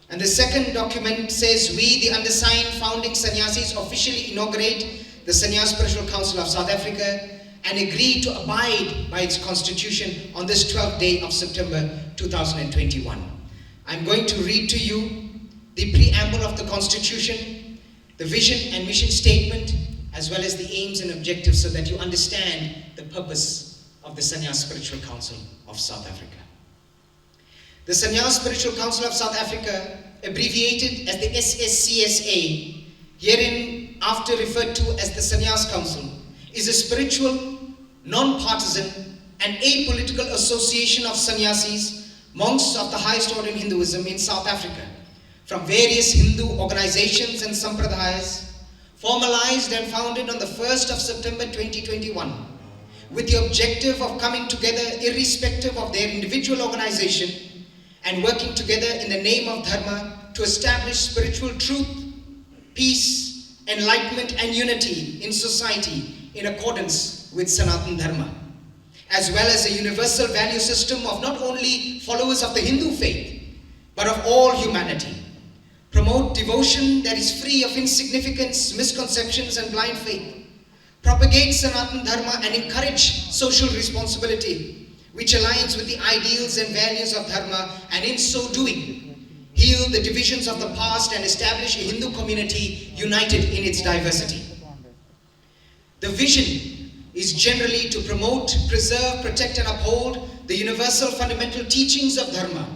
And the second document says, we, the undersigned founding sannyasis, officially inaugurate the Sannyasa Spiritual Council of South Africa and agree to abide by its constitution on this 12th day of September 2021. I'm going to read to you the preamble of the constitution, the vision and mission statement, as well as the aims and objectives so that you understand the purpose of the Sannyasa Spiritual Council of South Africa. The Sannyasa Spiritual Council of South Africa, abbreviated as the SSCSA, herein after referred to as the Sannyasa Council, is a spiritual, non-partisan and apolitical association of sannyasis, monks of the highest order in Hinduism in South Africa, from various Hindu organizations and sampradayas, formalized and founded on the 1st of September 2021, with the objective of coming together irrespective of their individual organization and working together in the name of Dharma to establish spiritual truth, peace, enlightenment and unity in society in accordance with Sanatana Dharma, as well as a universal value system of not only followers of the Hindu faith, but of all humanity. Promote devotion that is free of insignificance, misconceptions and blind faith. Propagate Sanatana Dharma and encourage social responsibility, which aligns with the ideals and values of Dharma, and in so doing, heal the divisions of the past and establish a Hindu community united in its diversity. The vision is generally to promote, preserve, protect and uphold the universal fundamental teachings of Dharma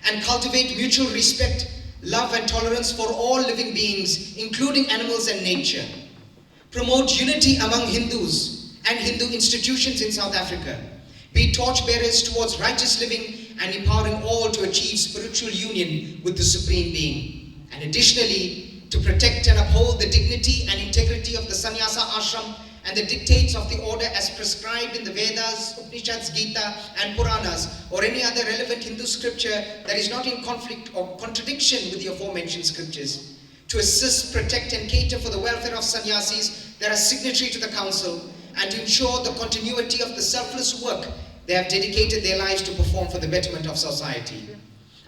and cultivate mutual respect, love and tolerance for all living beings, including animals and nature. Promote unity among Hindus and Hindu institutions in South Africa. Be torchbearers towards righteous living and empowering all to achieve spiritual union with the Supreme Being. And additionally, to protect and uphold the dignity and integrity of the Sannyasa Ashram and the dictates of the order as prescribed in the Vedas, Upanishads, Gita and Puranas, or any other relevant Hindu scripture that is not in conflict or contradiction with the aforementioned scriptures. To assist, protect and cater for the welfare of sannyasis that are signatory to the council, and to ensure the continuity of the selfless work they have dedicated their lives to perform for the betterment of society.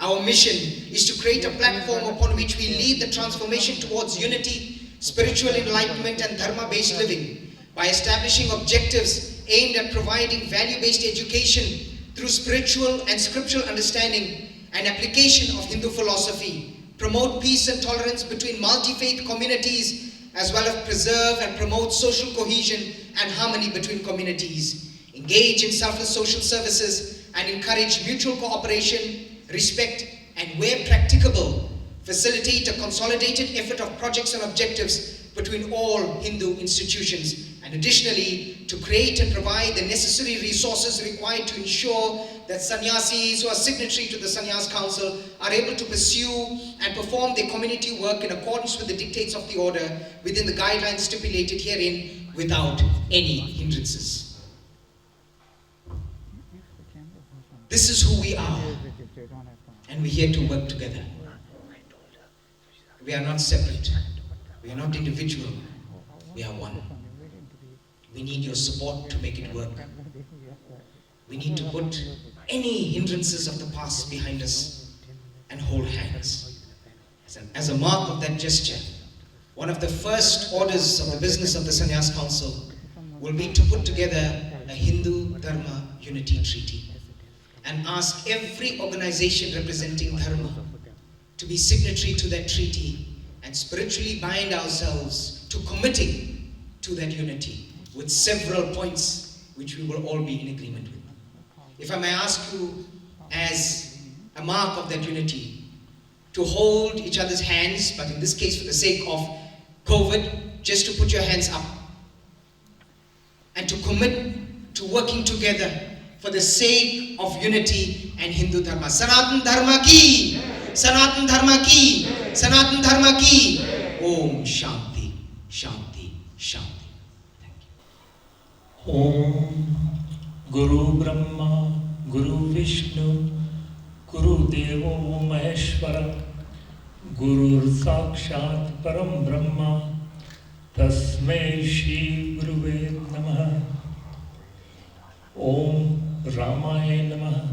Our mission is to create a platform upon which we lead the transformation towards unity, spiritual enlightenment and dharma-based living by establishing objectives aimed at providing value-based education through spiritual and scriptural understanding and application of Hindu philosophy, promote peace and tolerance between multi-faith communities, as well as preserve and promote social cohesion and harmony between communities, engage in selfless social services and encourage mutual cooperation, respect and where practicable, facilitate a consolidated effort of projects and objectives between all Hindu institutions, and additionally to create and provide the necessary resources required to ensure that sannyasis who are signatory to the Sannyasa Council are able to pursue and perform their community work in accordance with the dictates of the order within the guidelines stipulated herein without any hindrances. This is who we are, and we're here to work together. We are not separate. We are not individual. We are one. We need your support to make it work. We need to put any hindrances of the past behind us and hold hands. As a mark of that gesture, one of the first orders of the business of the Sannyasa Council will be to put together a Hindu Dharma Unity Treaty and ask every organization representing Dharma to be signatory to that treaty and spiritually bind ourselves to committing to that unity with several points which we will all be in agreement with. If I may ask you, as a mark of that unity, to hold each other's hands, but in this case for the sake of COVID, just to put your hands up and to commit to working together for the sake of unity and Hindu Dharma. Sanatana Dharma ki! Sanatana Dharma ki! Sanatana Dharma ki! Om Shanti, Shanti, Shanti. Thank you. Om Guru Brahma, Guru Vishnu, Guru Devo Maheshwara, Guru Sakshat Param Brahma, Tasmai Shri Guruve Namaha. Om Ramaya Namaha,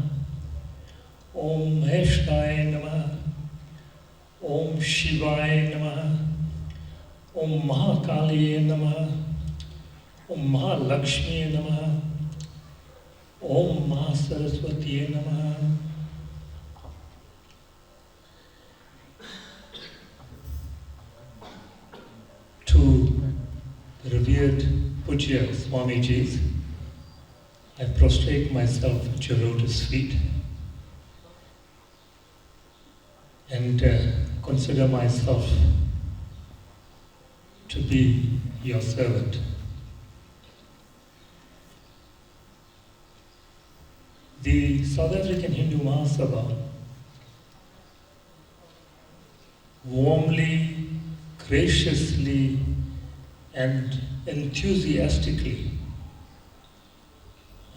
Om Maheshwaya Namaha, Om Shivaya Namaha, Om Mahakaliya Namaha, Om Mahalakshmi Namaha, Om Mahasaraswati Namaha. To the revered Pujya Swamijis, I prostrate myself at your lotus feet and consider myself to be your servant. The South African Hindu Mahasabha warmly, graciously, and enthusiastically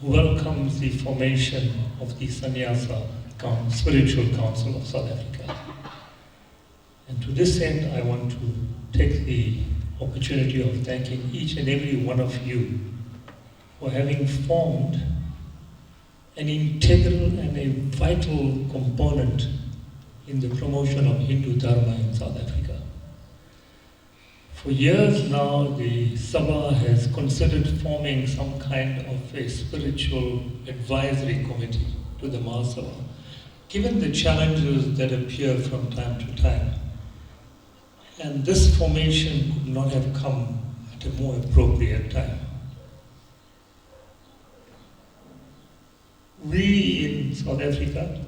welcomes the formation of the Sannyasa Spiritual Council of South Africa. And to this end, I want to take the opportunity of thanking each and every one of you for having formed an integral and a vital component in the promotion of Hindu Dharma in South Africa. For years now, the Sabha has considered forming some kind of a spiritual advisory committee to the Mahasabha, given the challenges that appear from time to time. And this formation could not have come at a more appropriate time. We in South Africa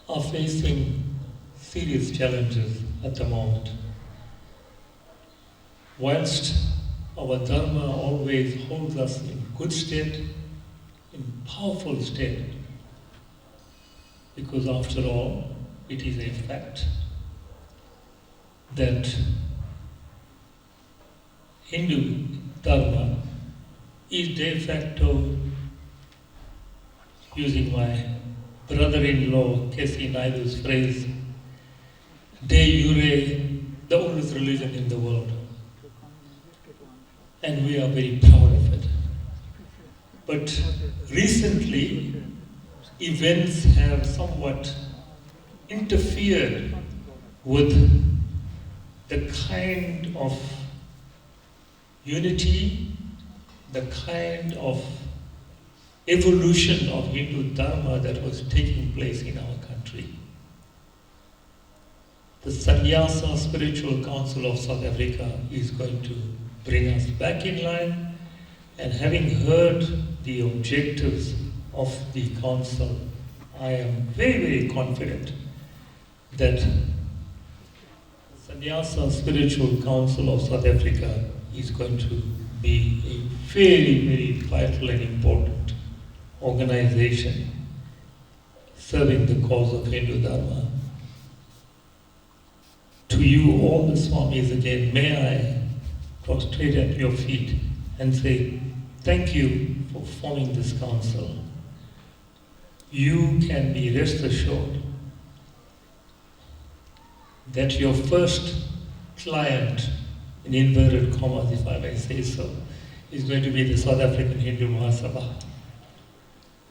are facing serious challenges at the moment. Whilst our Dharma always holds us in good state, in powerful state, because after all, it is a fact that Hindu Dharma is de facto, using my brother-in-law K.C. Naidu's phrase, de jure, the oldest religion in the world. And we are very proud of it. But recently, events have somewhat interfered with the kind of unity, the kind of evolution of Hindu Dharma that was taking place in our country. The Sannyasa Spiritual Council of South Africa is going to bring us back in line, and having heard the objectives of the council, I am very, very confident that the Sannyasa Spiritual Council of South Africa is going to be a very, very vital and important organization serving the cause of Hindu Dharma. To you, all the Swamis, again, may I prostrate at your feet and say thank you for forming this council. You can be rest assured that your first client, in inverted commas if I may say so, is going to be the South African Hindu Mahasabha.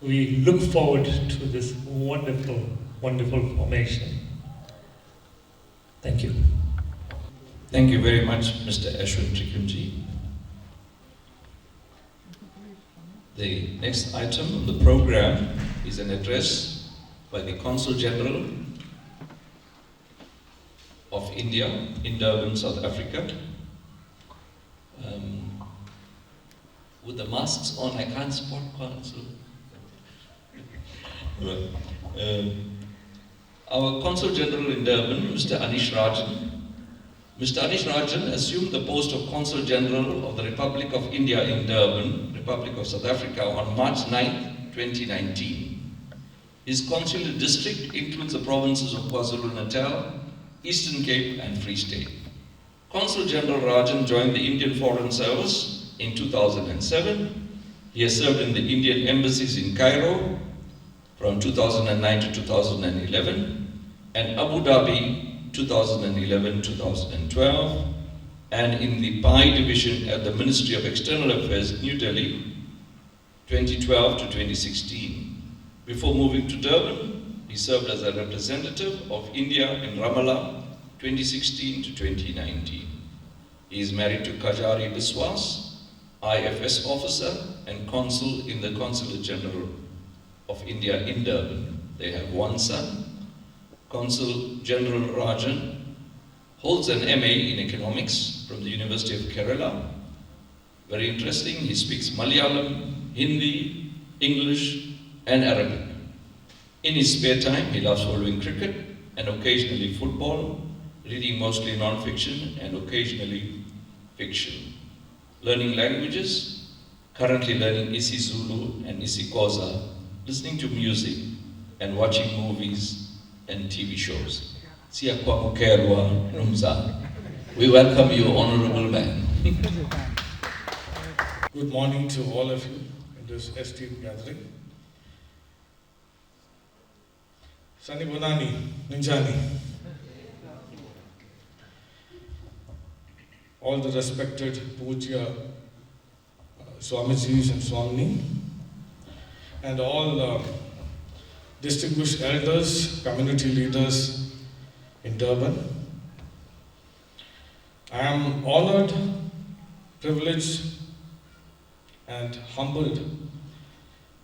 We look forward to this wonderful, wonderful formation. Thank you. Thank you very much, Mr. Ashwin Trikumji. The next item on the program is an address by the Consul General of India in Durban, South Africa. With the masks on, I can't spot Consul. Our Consul General in Durban, Mr. Anish Rajan. Mr. Anish Rajan assumed the post of Consul General of the Republic of India in Durban, Republic of South Africa, on March 9, 2019. His consular district includes the provinces of KwaZulu-Natal, Eastern Cape and Free State. Consul General Rajan joined the Indian Foreign Service in 2007. He has served in the Indian embassies in Cairo from 2009 to 2011 and Abu Dhabi 2011-2012, and in the PI division at the Ministry of External Affairs, New Delhi, 2012 to 2016. Before moving to Durban, he served as a representative of India in Ramallah, 2016 to 2019. He is married to Kajari Biswas, IFS officer and consul in the Consulate General of India in Durban. They have one son. Consul General Rajan holds an MA in economics from the University of Kerala. Very interesting, he speaks Malayalam, Hindi, English, and Arabic. In his spare time, he loves following cricket and occasionally football, reading mostly non-fiction and occasionally fiction. Learning languages, currently learning isiZulu and isiXhosa, listening to music and watching movies and TV shows. Siyakwamukelwa Numza. We welcome you, honorable man. Good morning to all of you in this esteemed gathering. Sani Bonani, Ninjani. All the respected Pujya Swamijis and Swamini, and all distinguished elders, community leaders in Durban. I am honored, privileged, and humbled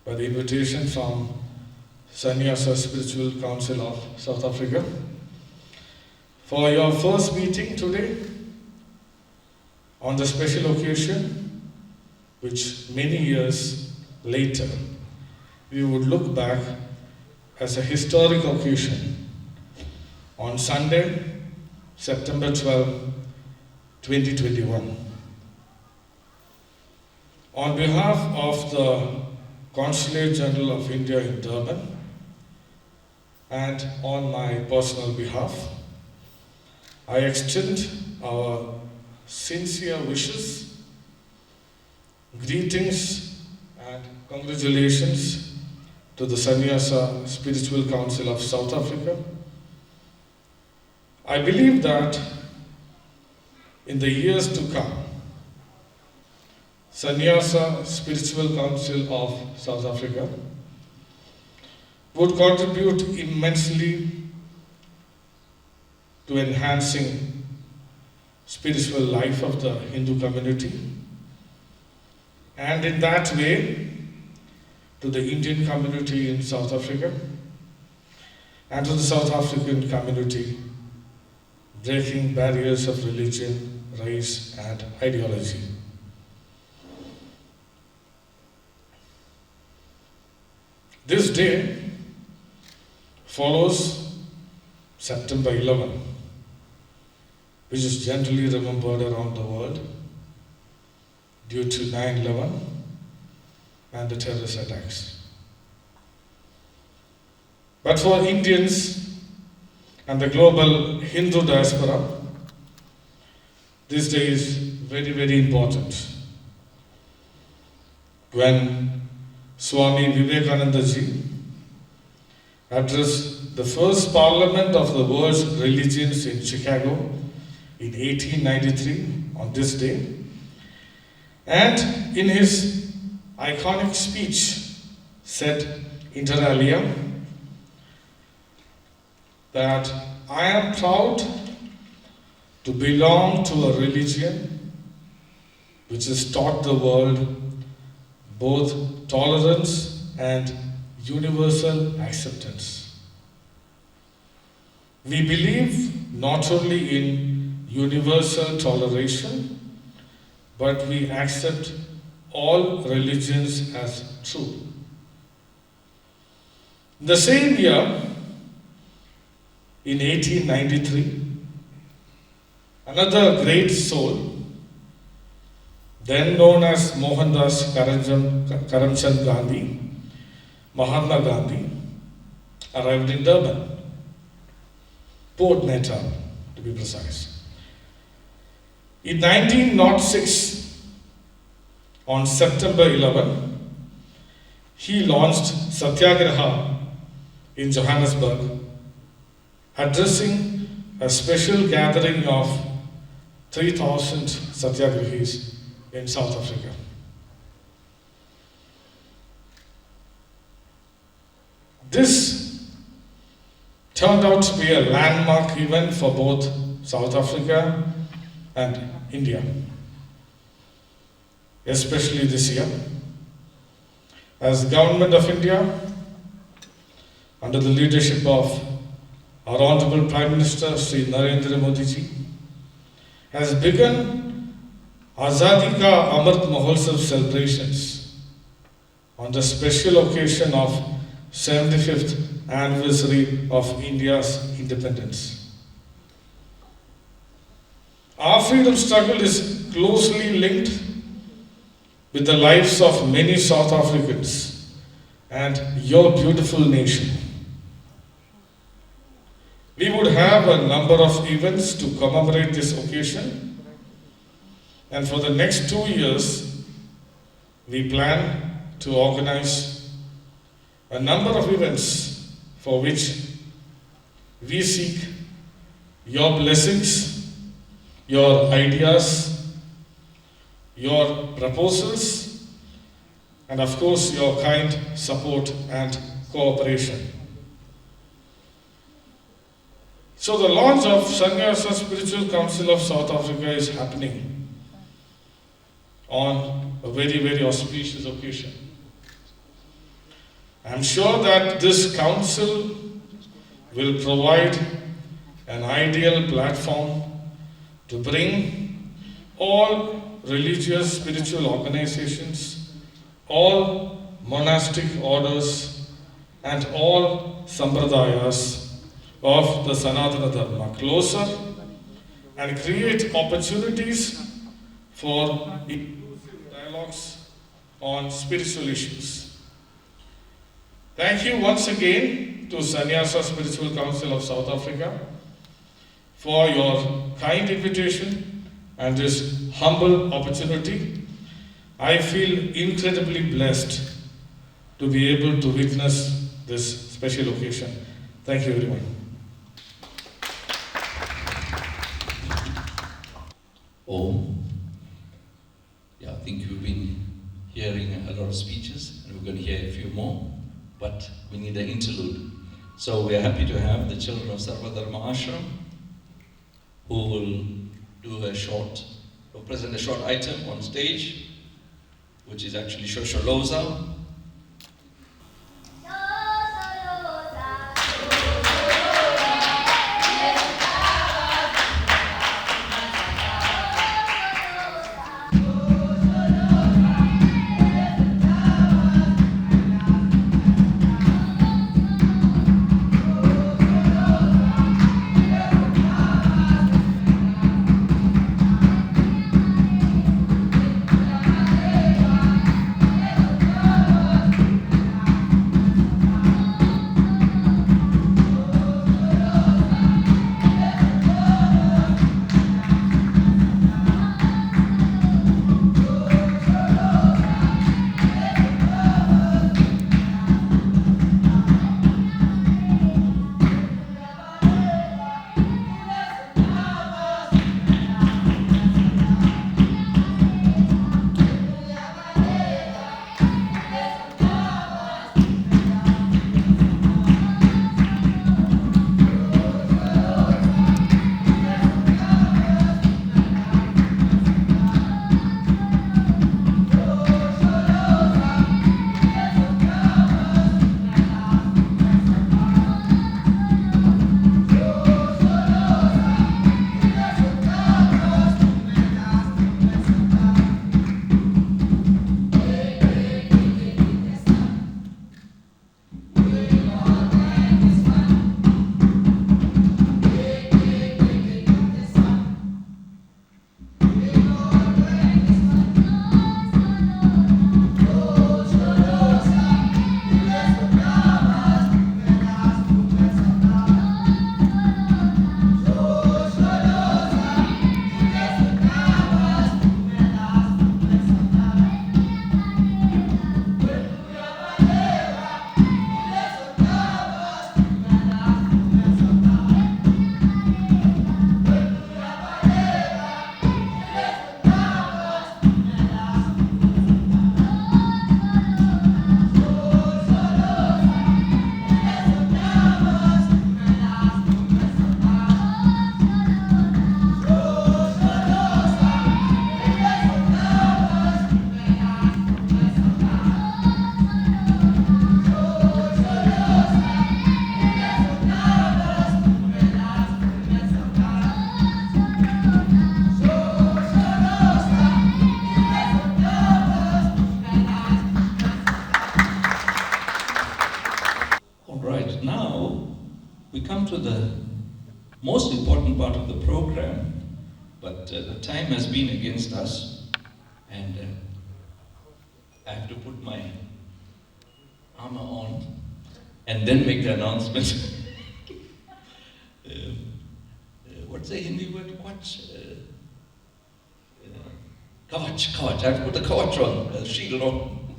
by the invitation from Sannyasa Spiritual Council of South Africa for your first meeting today on the special occasion which many years later we would look back as a historic occasion on Sunday, September 12, 2021. On behalf of the Consulate General of India in Durban and on my personal behalf, I extend our sincere wishes, greetings and congratulations to the Sannyasa Spiritual Council of South Africa. I believe that in the years to come, Sannyasa Spiritual Council of South Africa would contribute immensely to enhancing spiritual life of the Hindu community, and in that way to the Indian community in South Africa and to the South African community, breaking barriers of religion, race and ideology. This day follows September 11, which is generally remembered around the world due to 9/11 and the terrorist attacks. But for Indians and the global Hindu diaspora, this day is very, very important. When Swami Vivekananda ji addressed the first parliament of the world's religions in Chicago in 1893 on this day, and in his iconic speech said inter alia that I am proud to belong to a religion which has taught the world both tolerance and universal acceptance. We believe not only in universal toleration, but we accept all religions as true. The same year, in 1893, another great soul, then known as Mohandas Karamchand Gandhi, Mahatma Gandhi, arrived in Durban, Port Natal to be precise. In 1906, on September 11, he launched Satyagraha in Johannesburg, addressing a special gathering of 3,000 Satyagrahis in South Africa. This turned out to be a landmark event for both South Africa and India, especially this year, as the Government of India, under the leadership of our Honorable Prime Minister Sri Narendra Modi ji, has begun Azadi Ka Amrit Mahotsav celebrations on the special occasion of 75th anniversary of India's independence. Our freedom struggle is closely linked with the lives of many South Africans and your beautiful nation. We would have a number of events to commemorate this occasion, and for the next 2 years, we plan to organize a number of events for which we seek your blessings, your ideas, your proposals, and of course your kind support and cooperation. So the launch of Sannyasa Spiritual Council of South Africa is happening on a very, very auspicious occasion. I am sure that this council will provide an ideal platform to bring all religious spiritual organizations, all monastic orders, and all sampradayas of the Sanatana Dharma closer and create opportunities for inclusive dialogues on spiritual issues. Thank you once again to Sannyasa Spiritual Council of South Africa for your kind invitation and this humble opportunity. I feel incredibly blessed to be able to witness this special occasion. Thank you everyone. Om. Yeah, I think you've been hearing a lot of speeches, and we're going to hear a few more, but we need an interlude. So we are happy to have the children of Sarva Dharma Ashram, who will present a short item on stage, which is actually Shosholoza. most important part of the program, but the time has been against us, and I have to put my armor on and then make the announcement. What's the Hindi word? Kavach. I have to put the kavach on, shield on.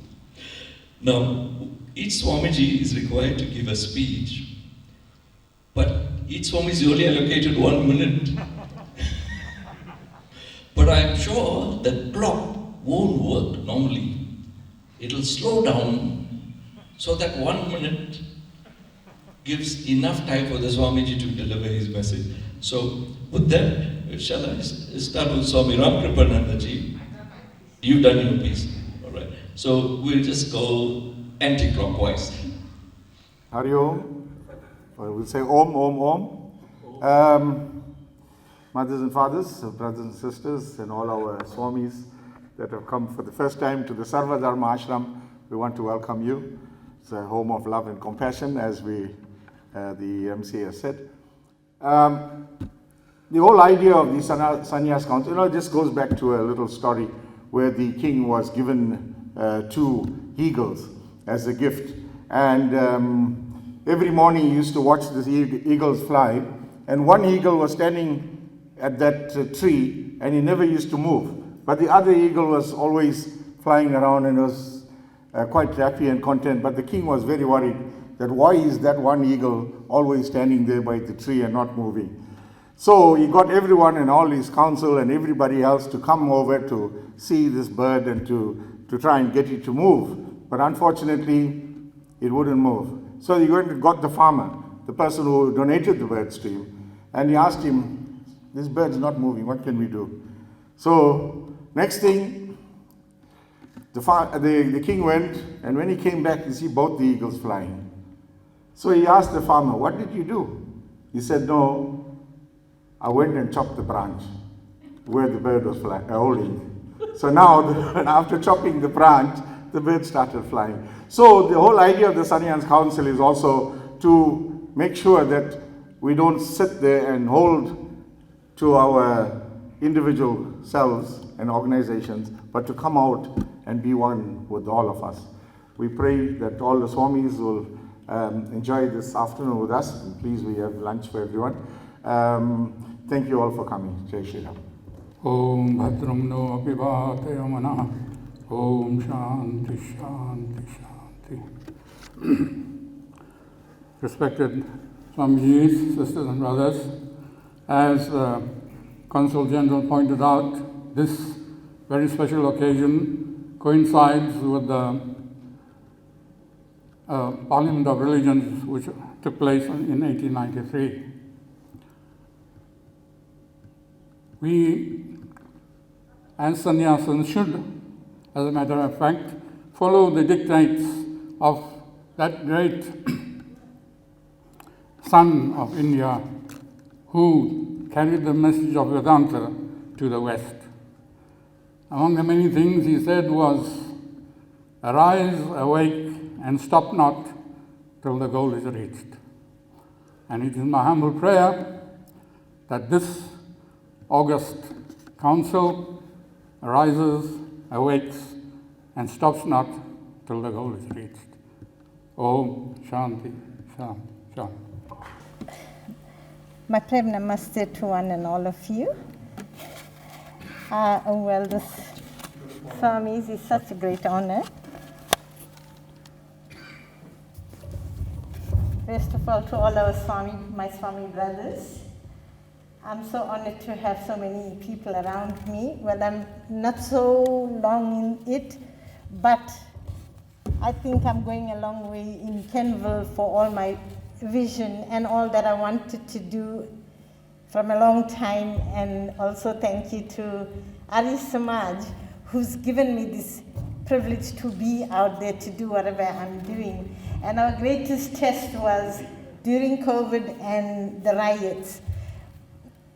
Now, each Swamiji is required to give a speech, but each Swamiji is only allocated 1 minute. But I'm sure the clock won't work normally. It'll slow down so that 1 minute gives enough time for the Swamiji to deliver his message. So, with that, shall I start with Swami Ramkripanandaji? You've done your piece, all right. So, we'll just go anti-clockwise. Hari Om, or we'll say Om, Om, Om. Mothers and fathers, brothers and sisters, and all our Swamis that have come for the first time to the Sarva Dharma Ashram, we want to welcome you. It's a home of love and compassion, as the MC has said. The whole idea of the Sannyas Council, this goes back to a little story where the king was given 2 eagles as a gift. And every morning he used to watch the eagles fly, and one eagle was standing at that tree, and he never used to move. But the other eagle was always flying around and was quite happy and content. But the king was very worried that why is that one eagle always standing there by the tree and not moving. So he got everyone and all his council and everybody else to come over to see this bird and to try and get it to move. But unfortunately, it wouldn't move. So he went and got the farmer, the person who donated the birds to him, and he asked him, this bird's not moving, what can we do? So next thing, the king went, and when he came back, he see both the eagles flying. So he asked the farmer, what did you do? He said, no, I went and chopped the branch where the bird was holding. So now, after chopping the branch, the bird started flying. So the whole idea of the Sannyas Council is also to make sure that we don't sit there and hold to our individual selves and organizations, but to come out and be one with all of us. We pray that all the Swamis will enjoy this afternoon with us. And please, we have lunch for everyone. Thank you all for coming. Jai Shri Ram. Om Bhadram no Vivate Yamana. Om Shanti Shanti Shanti. Respected Swamijis, sisters and brothers, as Consul General pointed out, this very special occasion coincides with the Parliament of Religions, which took place in 1893. We, as sannyasins, should, as a matter of fact, follow the dictates of that great son of India who carried the message of Vedanta to the West. Among the many things he said was, arise, awake, and stop not till the goal is reached. And it is my humble prayer that this August Council arises, awakes, and stops not till the goal is reached. Om Shanti, Shanti, Shanti. My prem namaste to one and all of you. Well, this Swamis is such a great honor. First of all, to all our my Swami brothers, I'm so honored to have so many people around me. Well, I'm not so long in it, but I think I'm going a long way in Kenville for all my vision and all that I wanted to do from a long time. And also thank you to Ari Samaj, who's given me this privilege to be out there to do whatever I'm doing. And our greatest test was during COVID and the riots.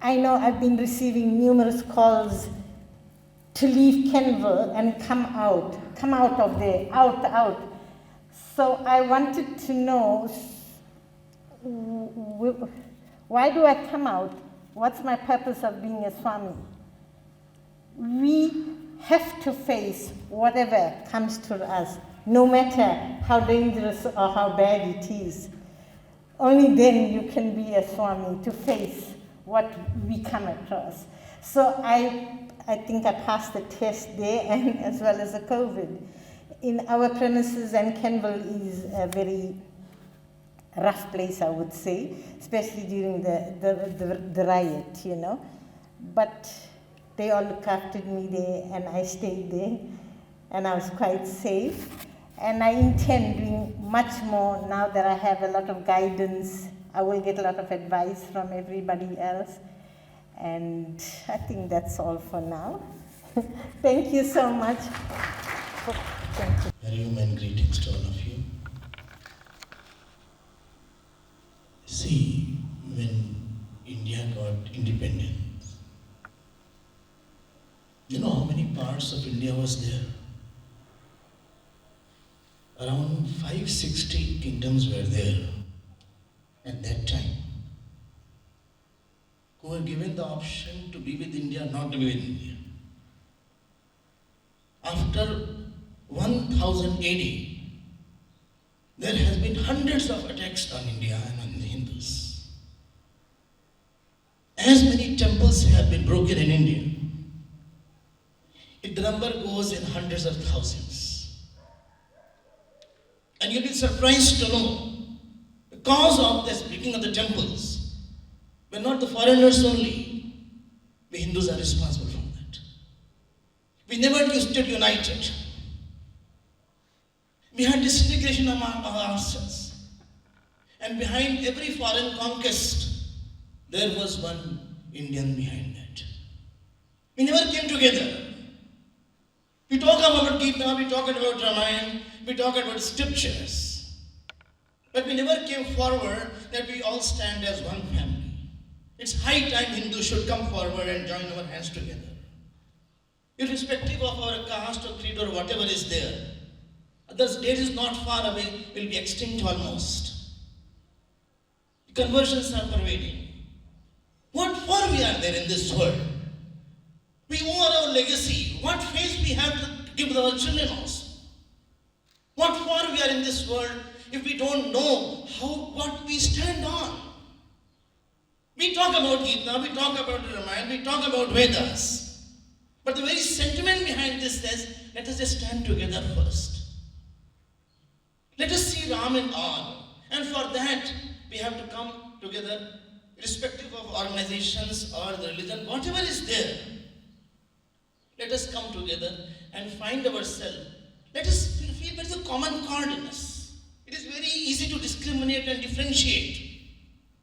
I know I've been receiving numerous calls to leave Kenville and come out of there, out. So I wanted to know Why do I come out? What's my purpose of being a Swami? We have to face whatever comes to us, no matter how dangerous or how bad it is. Only then you can be a Swami, to face what we come across. So I think I passed the test there, and as well as the COVID. In our premises, and Kenville is a very rough place, I would say, especially during the riot, you know. But they all looked after me there, and I stayed there, and I was quite safe. And I intend doing much more now that I have a lot of guidance. I will get a lot of advice from everybody else. And I think that's all for now. Thank you so much. Thank you. Very human greetings to all of you. See, when India got independence, you know how many parts of India was there? Around 560 kingdoms were there at that time, who were given the option to be with India or not to be with India. After 1000 AD, there has been hundreds of attacks on India and on the Hindus. As many temples have been broken in India. The number goes in hundreds of thousands. And you'll be surprised to know the cause of this breaking of the temples were not the foreigners only. We Hindus are responsible for that. We never stood united. We had disintegration among ourselves. And behind every foreign conquest, there was one Indian behind that. We never came together. We talk about Gita, we talk about Ramayana, we talk about scriptures. But we never came forward that we all stand as one family. It's high time Hindus should come forward and join our hands together. Irrespective of our caste or creed or whatever is there, the date is not far away, will be extinct almost. Conversions are pervading. What for we are there in this world? We owe our legacy. What face we have to give our children also? What for we are in this world if we don't know what we stand on? We talk about Gita, we talk about Ramayana, we talk about Vedas. But the very sentiment behind this says, let us just stand together first. Let us see Ram in all. And for that, we have to come together, irrespective of organizations or the religion, whatever is there. Let us come together and find ourselves. Let us feel there is a common chord in us. It is very easy to discriminate and differentiate.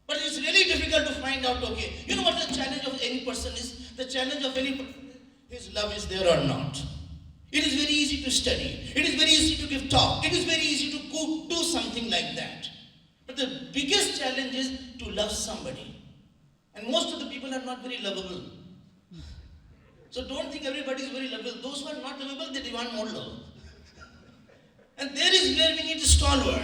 But it's really difficult to find out, okay, you know what the challenge of any person is? The challenge of any person is his love is there or not. It is very easy to study. It is very easy to give talk. It is very easy to do something like that. But the biggest challenge is to love somebody. And most of the people are not very lovable. So don't think everybody is very lovable. Those who are not lovable, they demand more love. And there is where we need a stalwart.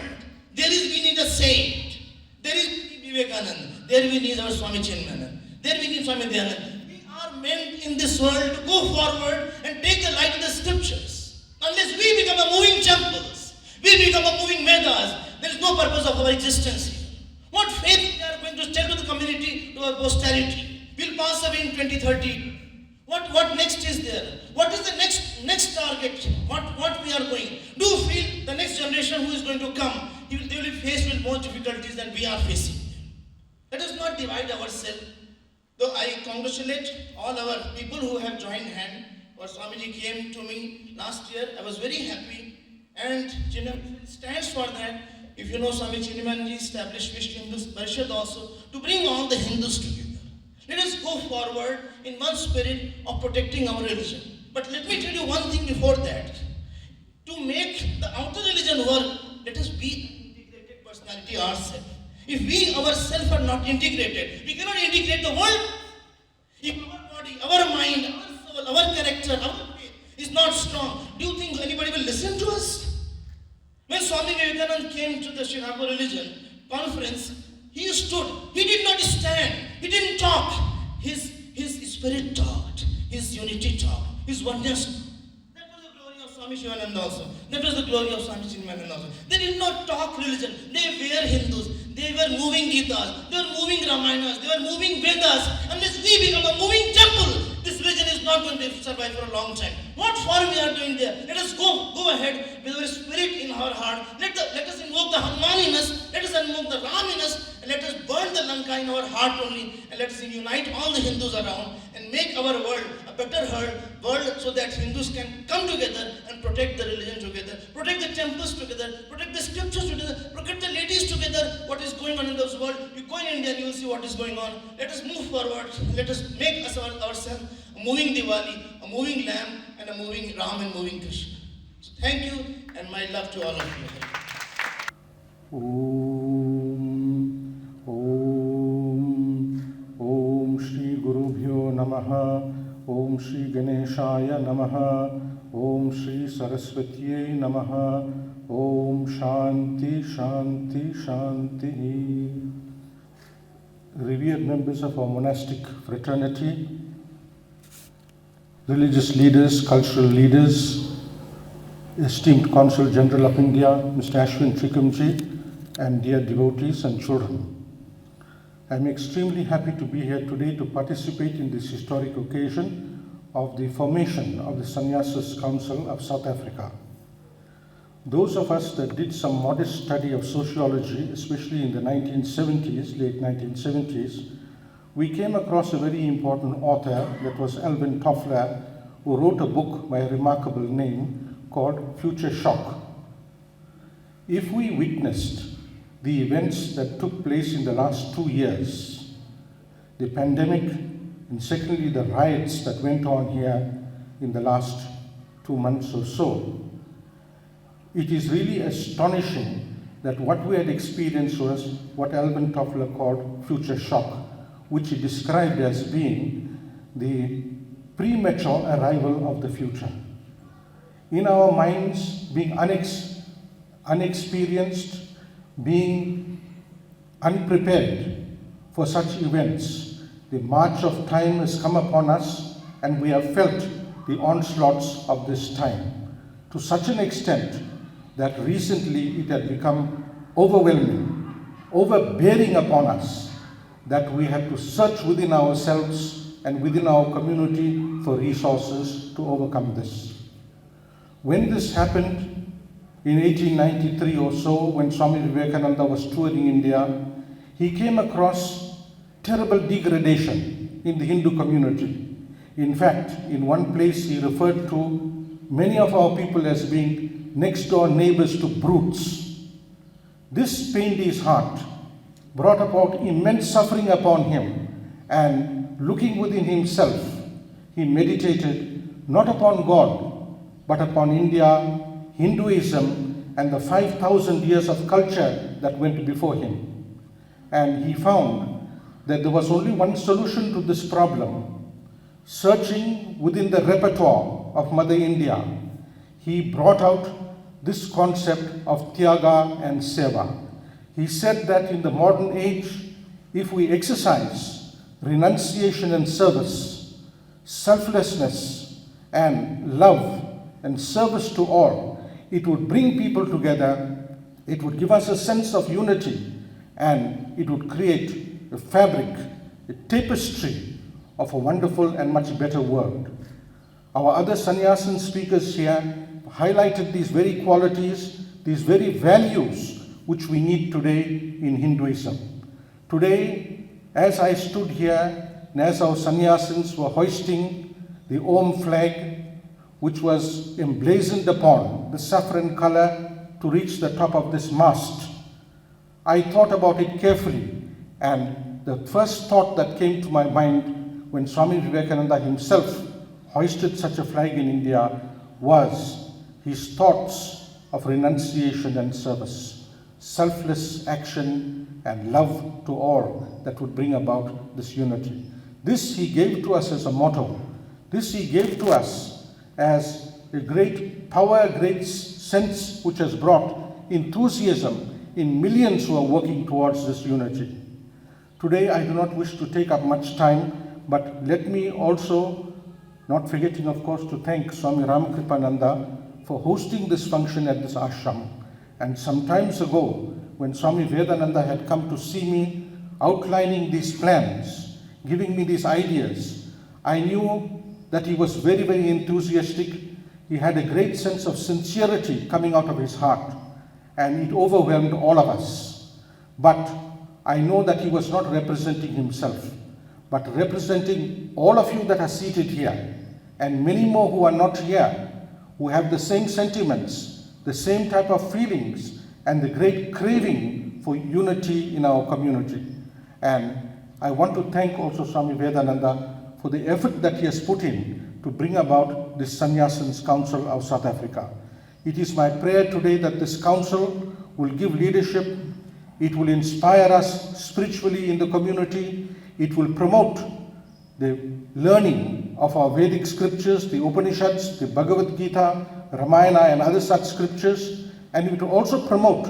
We need a saint. There is Vivekananda. There we need our Swami Chinmayananda. There we need Swami Dayananda. We are meant in this world to go forward and take the light of the scriptures. Unless we become a moving temples, we become a moving Vedas, there is no purpose of our existence here. What faith we are going to tell to the community, to our posterity? We'll pass away in 2030. What next is there? What is the next target? What we are going? Do feel the next generation who is going to come, they will be faced with more difficulties than we are facing. Let us not divide ourselves. Though I congratulate all our people who have joined hand. Or Swamiji came to me last year, I was very happy. And Chinmayananda stands for that. If you know Swami Chinmayananda established Vishnu Hindu Parishad also, to bring all the Hindus together. Let us go forward in one spirit of protecting our religion. But let me tell you one thing before that. To make the outer religion work, let us be an integrated personality ourselves. If we ourselves are not integrated, we cannot integrate the world. If our body, our mind, our soul, our character, our faith is not strong, do you think anybody will listen to us? When Swami Vivekananda came to the Chicago religion conference, He stood. He did not stand. He didn't talk. His spirit talked. His unity talked. His oneness. That was the glory of Swami Shivananda also. That was the glory of Swami Shivananda also. They did not talk religion. They were Hindus. They were moving Gitas. They were moving Ramayanas. They were moving Vedas. Unless we become a moving temple, this religion is not going to survive for a long time. What for we are doing there? Let us go ahead with our spirit in our heart. Let us invoke the Hanumaniness. Let us invoke the Raminess. And let us burn the Lanka in our heart only. And let us unite all the Hindus around and make our world a better world so that Hindus can come together and protect the religion together, protect the temples together, protect the scriptures together, protect the ladies together. What is going on in this world? You go in India and you will see what is going on. Let us move forward. Let us make ourselves a moving Diwali, a moving Lamb, and a moving Ram and moving Krishna. So thank you and my love to all of you. Om Shri Gurubhyo Namaha, Om Shri Ganeshaya Namaha, Om Shri Saraswatye Namaha, Om Shanti Shanti Shanti. Revered members of our monastic fraternity, religious leaders, cultural leaders, esteemed Consul General of India, Mr. Ashwin Trikamji, and dear devotees and children. I am extremely happy to be here today to participate in this historic occasion of the formation of the Sannyasas Council of South Africa. Those of us that did some modest study of sociology, especially in the 1970s, late 1970s, we came across a very important author, that was Alvin Toffler, who wrote a book by a remarkable name called Future Shock. If we witnessed the events that took place in the last 2 years, the pandemic, and secondly the riots that went on here in the last 2 months or so, it is really astonishing that what we had experienced was what Alvin Toffler called future shock, which he described as being the premature arrival of the future. In our minds, being unexperienced, being unprepared for such events, the march of time has come upon us and we have felt the onslaughts of this time to such an extent that recently it had become overwhelming, overbearing upon us, that we had to search within ourselves and within our community for resources to overcome this. When this happened, in 1893 or so, when Swami Vivekananda was touring India, he came across terrible degradation in the Hindu community. In fact, in one place he referred to many of our people as being next door neighbors to brutes. This pained his heart, brought about immense suffering upon him, and looking within himself, he meditated not upon God, but upon India, Hinduism, and the 5,000 years of culture that went before him. And he found that there was only one solution to this problem. Searching within the repertoire of Mother India, he brought out this concept of Tyaga and Seva. He said that in the modern age, if we exercise renunciation and service, selflessness and love and service to all, it would bring people together, it would give us a sense of unity, and it would create a fabric, a tapestry of a wonderful and much better world. Our other sannyasin speakers here highlighted these very qualities, these very values which we need today in Hinduism. Today, as I stood here and as our sannyasins were hoisting the Om flag, which was emblazoned upon the saffron color to reach the top of this mast, I thought about it carefully, and the first thought that came to my mind when Swami Vivekananda himself hoisted such a flag in India was his thoughts of renunciation and service, selfless action and love to all that would bring about this unity. This he gave to us as a motto. This he gave to us as a great power, a great sense which has brought enthusiasm in millions who are working towards this unity. Today I do not wish to take up much time, but let me also, not forgetting of course to thank Swami Ramakripananda for hosting this function at this ashram. And some times ago, when Swami Vedananda had come to see me outlining these plans, giving me these ideas, I knew that he was very, very enthusiastic. He had a great sense of sincerity coming out of his heart, and it overwhelmed all of us. But I know that he was not representing himself, but representing all of you that are seated here, and many more who are not here, who have the same sentiments, the same type of feelings, and the great craving for unity in our community. And I want to thank also Swami Vedananda for the effort that he has put in to bring about this Sannyasins Council of South Africa. It is my prayer today that this council will give leadership, it will inspire us spiritually in the community, it will promote the learning of our Vedic scriptures, the Upanishads, the Bhagavad Gita, Ramayana and other such scriptures, and it will also promote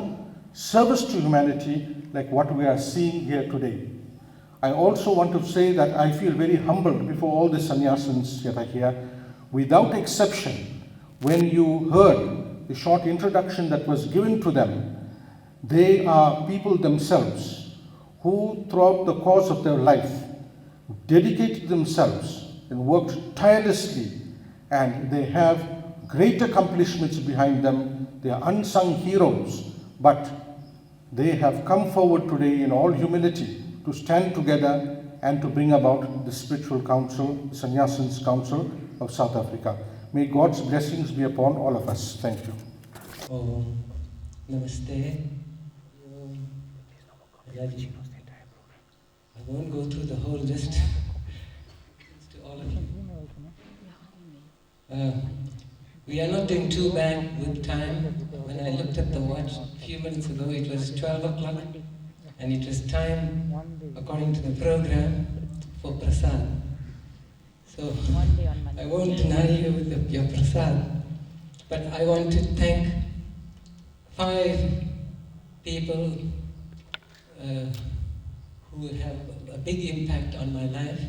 service to humanity like what we are seeing here today. I also want to say that I feel very humbled before all the sannyasins that are here. Without exception, when you heard the short introduction that was given to them, they are people themselves who throughout the course of their life dedicated themselves and worked tirelessly, and they have great accomplishments behind them. They are unsung heroes, but they have come forward today in all humility to stand together and to bring about the spiritual council, the Sannyasins Council of South Africa. May God's blessings be upon all of us. Thank you. Namaste. I won't go through the whole list. To all of you. We are not doing too bad with time. When I looked at the watch a few minutes ago, it was 12 o'clock, and it was time, according to the program, for prasad. So I won't deny you with your prasad, but I want to thank 5 people who have a big impact on my life.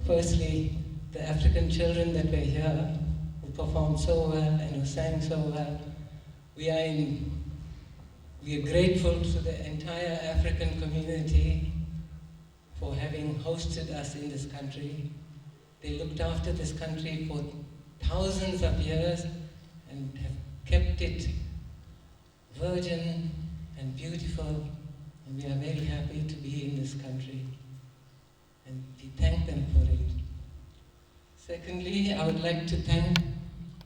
Firstly, the African children that were here, who performed so well and who sang so well. We are grateful to the entire African community for having hosted us in this country. They looked after this country for thousands of years and have kept it virgin and beautiful, and we are very happy to be in this country, and we thank them for it. Secondly, I would like to thank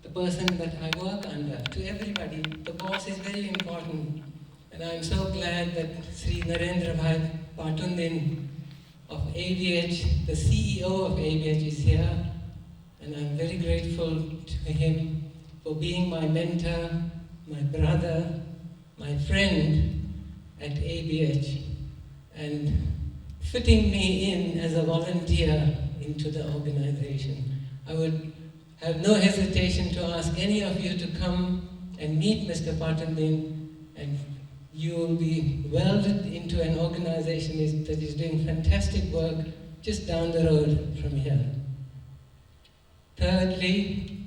the person that I work under. To everybody, the boss is very important, and I'm so glad that Sri Narendra Bhai Patundin of ABH, the CEO of ABH, is here, and I'm very grateful to him for being my mentor, my brother, my friend at ABH, and fitting me in as a volunteer into the organization. I would have no hesitation to ask any of you to come and meet Mr. Patundin, and you will be welded into an organization that is doing fantastic work just down the road from here. Thirdly,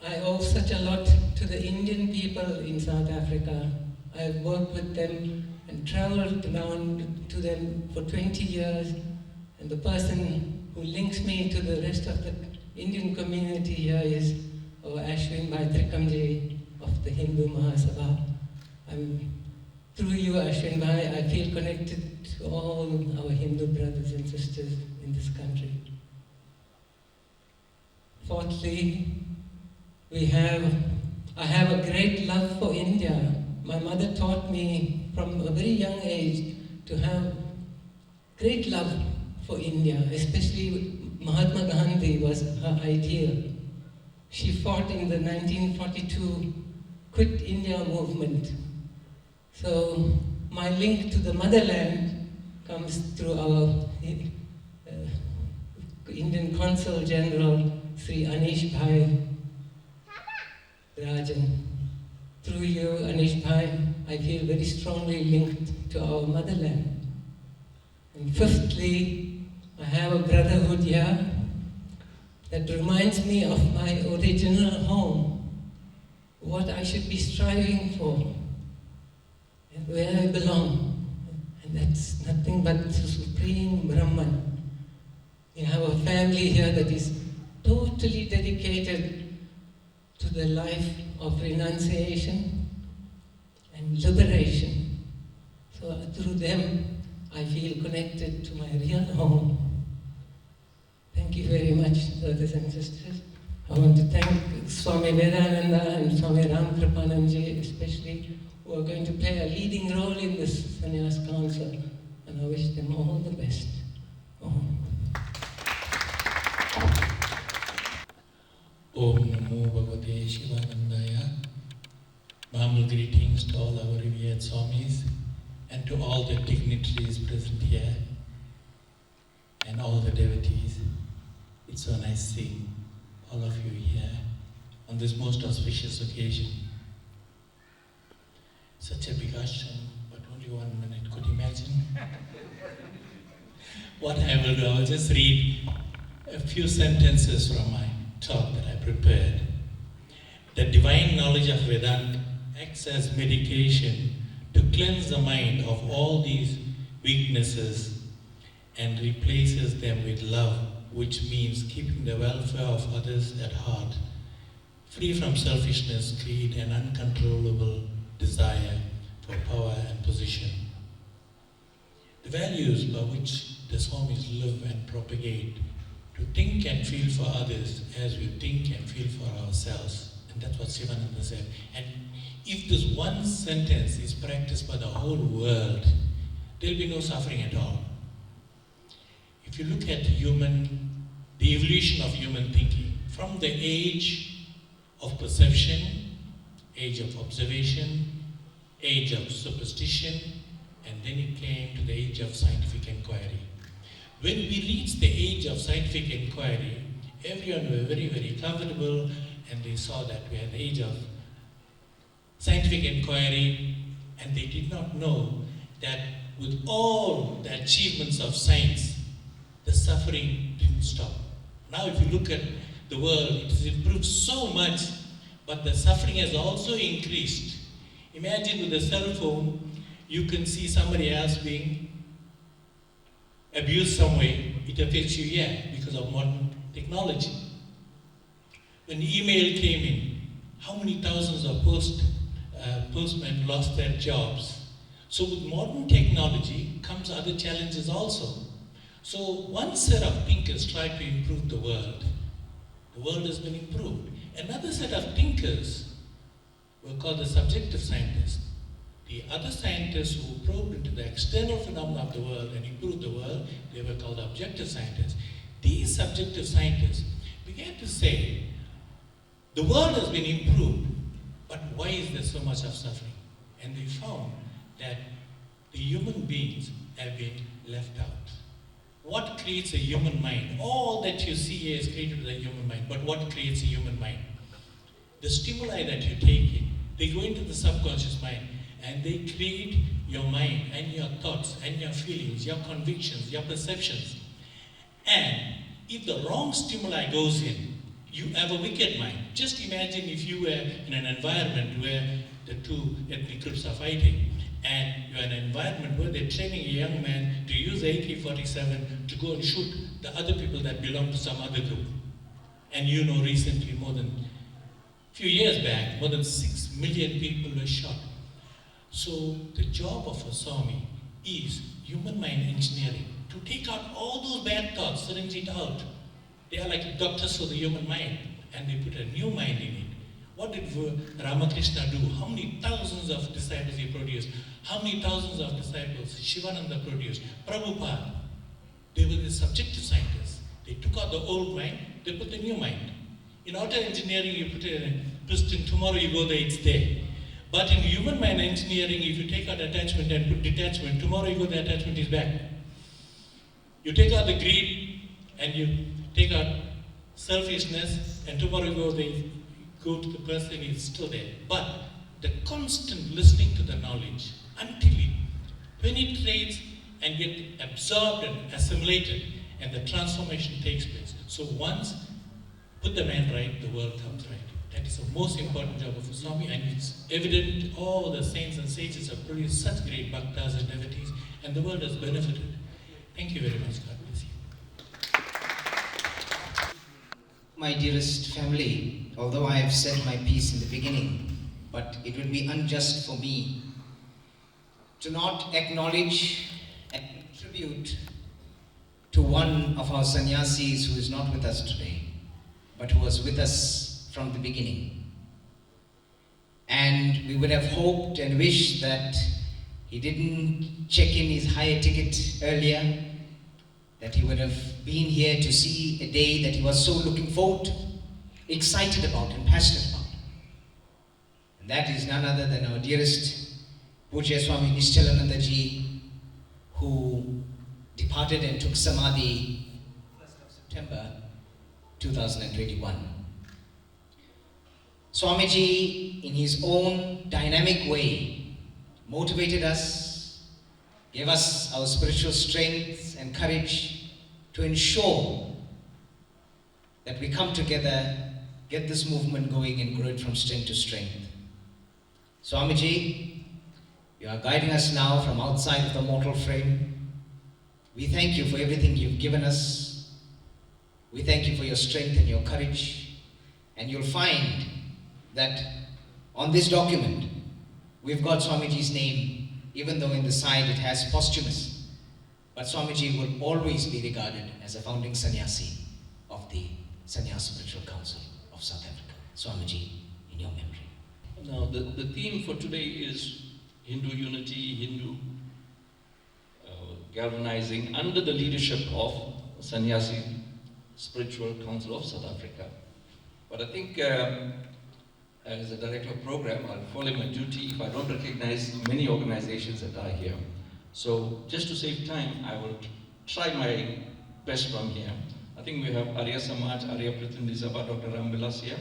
I owe such a lot to the Indian people in South Africa. I've worked with them and traveled around to them for 20 years, and the person who links me to the rest of the Indian community here is our Ashwin Bhai Trikamji of the Hindu Mahasabha. Through you, Ashwin Bhai, I feel connected to all our Hindu brothers and sisters in this country. Fourthly, I have a great love for India. My mother taught me from a very young age to have great love for India, especially Mahatma Gandhi was her ideal. She fought in the 1942 Quit India movement. So my link to the motherland comes through our Indian Consul General, Sri Anish Bhai Rajan. Through you, Anish Bhai, I feel very strongly linked to our motherland. And fifthly, I have a brotherhood here that reminds me of my original home, what I should be striving for, and where I belong. And that's nothing but the Supreme Brahman. We have a family here that is totally dedicated to the life of renunciation and liberation. So through them, I feel connected to my real home. Thank you very much, brothers and sisters. I want to thank Swami Vedananda and Swami Ramkripananji especially, who are going to play a leading role in this Sannyas Council, and I wish them all the best. Om Namo Bhagavate Shivanandaya. Humble greetings to all our revered Swamis and to all the dignitaries present here and all the devotees. It's so nice seeing all of you here on this most auspicious occasion. Such a big ashram, but only 1 minute. Could you imagine? What I will do, I will just read a few sentences from my talk that I prepared. The divine knowledge of Vedanta acts as medication to cleanse the mind of all these weaknesses and replaces them with love, which means keeping the welfare of others at heart, free from selfishness, greed, and uncontrollable desire for power and position. The values by which the Swamis live and propagate, to think and feel for others as we think and feel for ourselves. And that's what Sivananda said. And if this one sentence is practiced by the whole world, there'll be no suffering at all. If you look at the evolution of human thinking, from the age of perception, age of observation, age of superstition, and then it came to the age of scientific inquiry. When we reached the age of scientific inquiry, everyone were very, very comfortable, and they saw that we had the age of scientific inquiry, and they did not know that with all the achievements of science, the suffering didn't stop. Now if you look at the world, it has improved so much, but the suffering has also increased. Imagine with a cell phone, you can see somebody else being abused some way. It affects you, because of modern technology. When email came in, how many thousands of postmen lost their jobs? So with modern technology comes other challenges also. So one set of thinkers tried to improve the world. The world has been improved. Another set of thinkers were called the subjective scientists. The other scientists who probed into the external phenomena of the world and improved the world, they were called objective scientists. These subjective scientists began to say, the world has been improved, but why is there so much of suffering? And they found that the human beings have been left out. What creates a human mind? All that you see here is created by the human mind, but what creates a human mind? The stimuli that you take in, they go into the subconscious mind, and they create your mind and your thoughts and your feelings, your convictions, your perceptions. And if the wrong stimuli goes in, you have a wicked mind. Just imagine if you were in an environment where the two ethnic groups are fighting, and you're in an environment where they're training a young man to use AK-47 to go and shoot the other people that belong to some other group. And you know recently, a few years back, more than 6 million people were shot. So the job of a Swami is human mind engineering, to take out all those bad thoughts, syringe it out. They are like doctors for the human mind, and they put a new mind in it. What did Ramakrishna do? How many thousands of disciples he produced? How many thousands of disciples Shivananda produced? Prabhupada. They were the subjective scientists. They took out the old mind, they put the new mind. In auto engineering, you put a piston, tomorrow you go there, it's there. But in human mind engineering, if you take out attachment and put detachment, tomorrow you go, the attachment is back. You take out the greed and you take out selfishness, and tomorrow you go to the person, is still there. But the constant listening to the knowledge until it penetrates and get absorbed and assimilated, and the transformation takes place. So once put the man right, the world comes right. That is the most important job of a Swami, and it's evident all the saints and sages have produced such great bhaktas and devotees, and the world has benefited. Thank you very much. God bless you. My dearest family, although I have said my piece in the beginning, but it would be unjust for me to not acknowledge and tribute to one of our sannyasis who is not with us today, but who was with us from the beginning. And we would have hoped and wished that he didn't check in his higher ticket earlier, that he would have been here to see a day that he was so looking forward to, excited about and passionate about. And that is none other than our dearest Pujya Swami Nishchalananda Ji, who departed and took Samadhi 1st of September 2021. Swamiji, in his own dynamic way, motivated us, gave us our spiritual strength and courage to ensure that we come together, get this movement going and grow it from strength to strength. Swamiji, you are guiding us now from outside of the mortal frame. We thank you for everything you've given us. We thank you for your strength and your courage. And you'll find that on this document, we've got Swamiji's name, even though in the side it has posthumous. But Swamiji will always be regarded as a founding sannyasi of the Sannyasa Spiritual Council of South Africa. Swamiji, in your memory. Now, the theme for today is Hindu unity, Hindu galvanizing under the leadership of Sannyasa Spiritual Council of South Africa. But I think as a director of program, I'll follow my duty if I don't recognize many organizations that are here. So just to save time, I will try my best from here. I think we have Arya Samaj, Arya Pratindhi Sabha, Dr. Ramvilas here.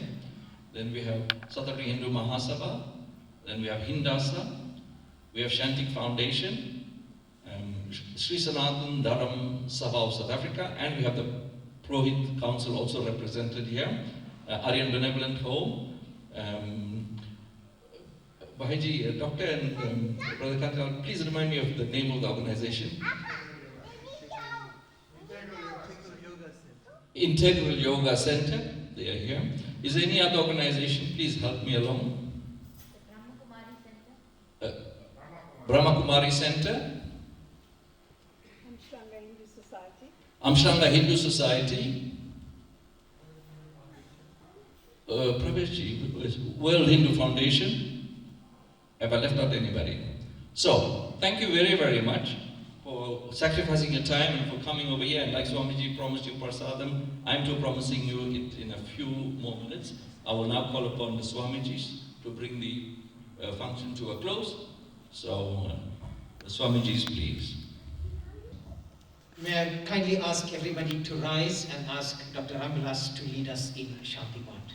Then we have South African Hindu Mahasabha. Then we have Hindasa. We have Shantik Foundation. Sri Sanatan Dharma Sabha of South Africa. And we have the Prohit Council also represented here. Aryan Benevolent Home. Bahaji, Doctor and Brother Kantal, please remind me of the name of the organization. Integral Yoga Center. They are here. Is there any other organization? Please help me along. Brahma Kumari Center. Amshranga Hindu Society. Amshranga Hindu Society. Praveshji, World Hindu Foundation. Have I left out anybody? So, thank you very, very much for sacrificing your time and for coming over here. And like Swamiji promised you prasadam, I'm too promising you it in a few more minutes. I will now call upon the Swamijis to bring the function to a close. So, the Swamijis, please. May I kindly ask everybody to rise and ask Dr. Ramvilas to lead us in Shanti Path.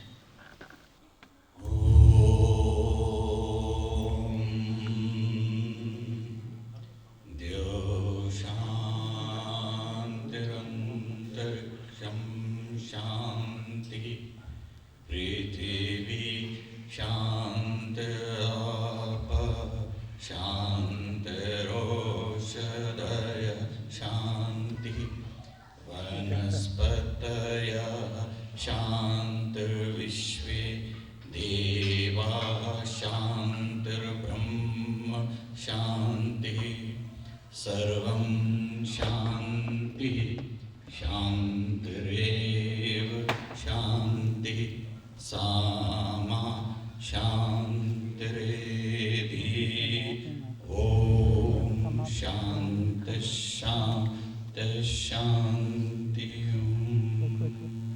Sarvam Shanti Shantirev Shanti Sama Shantiredi Om Shanti Shanti Shanti Om.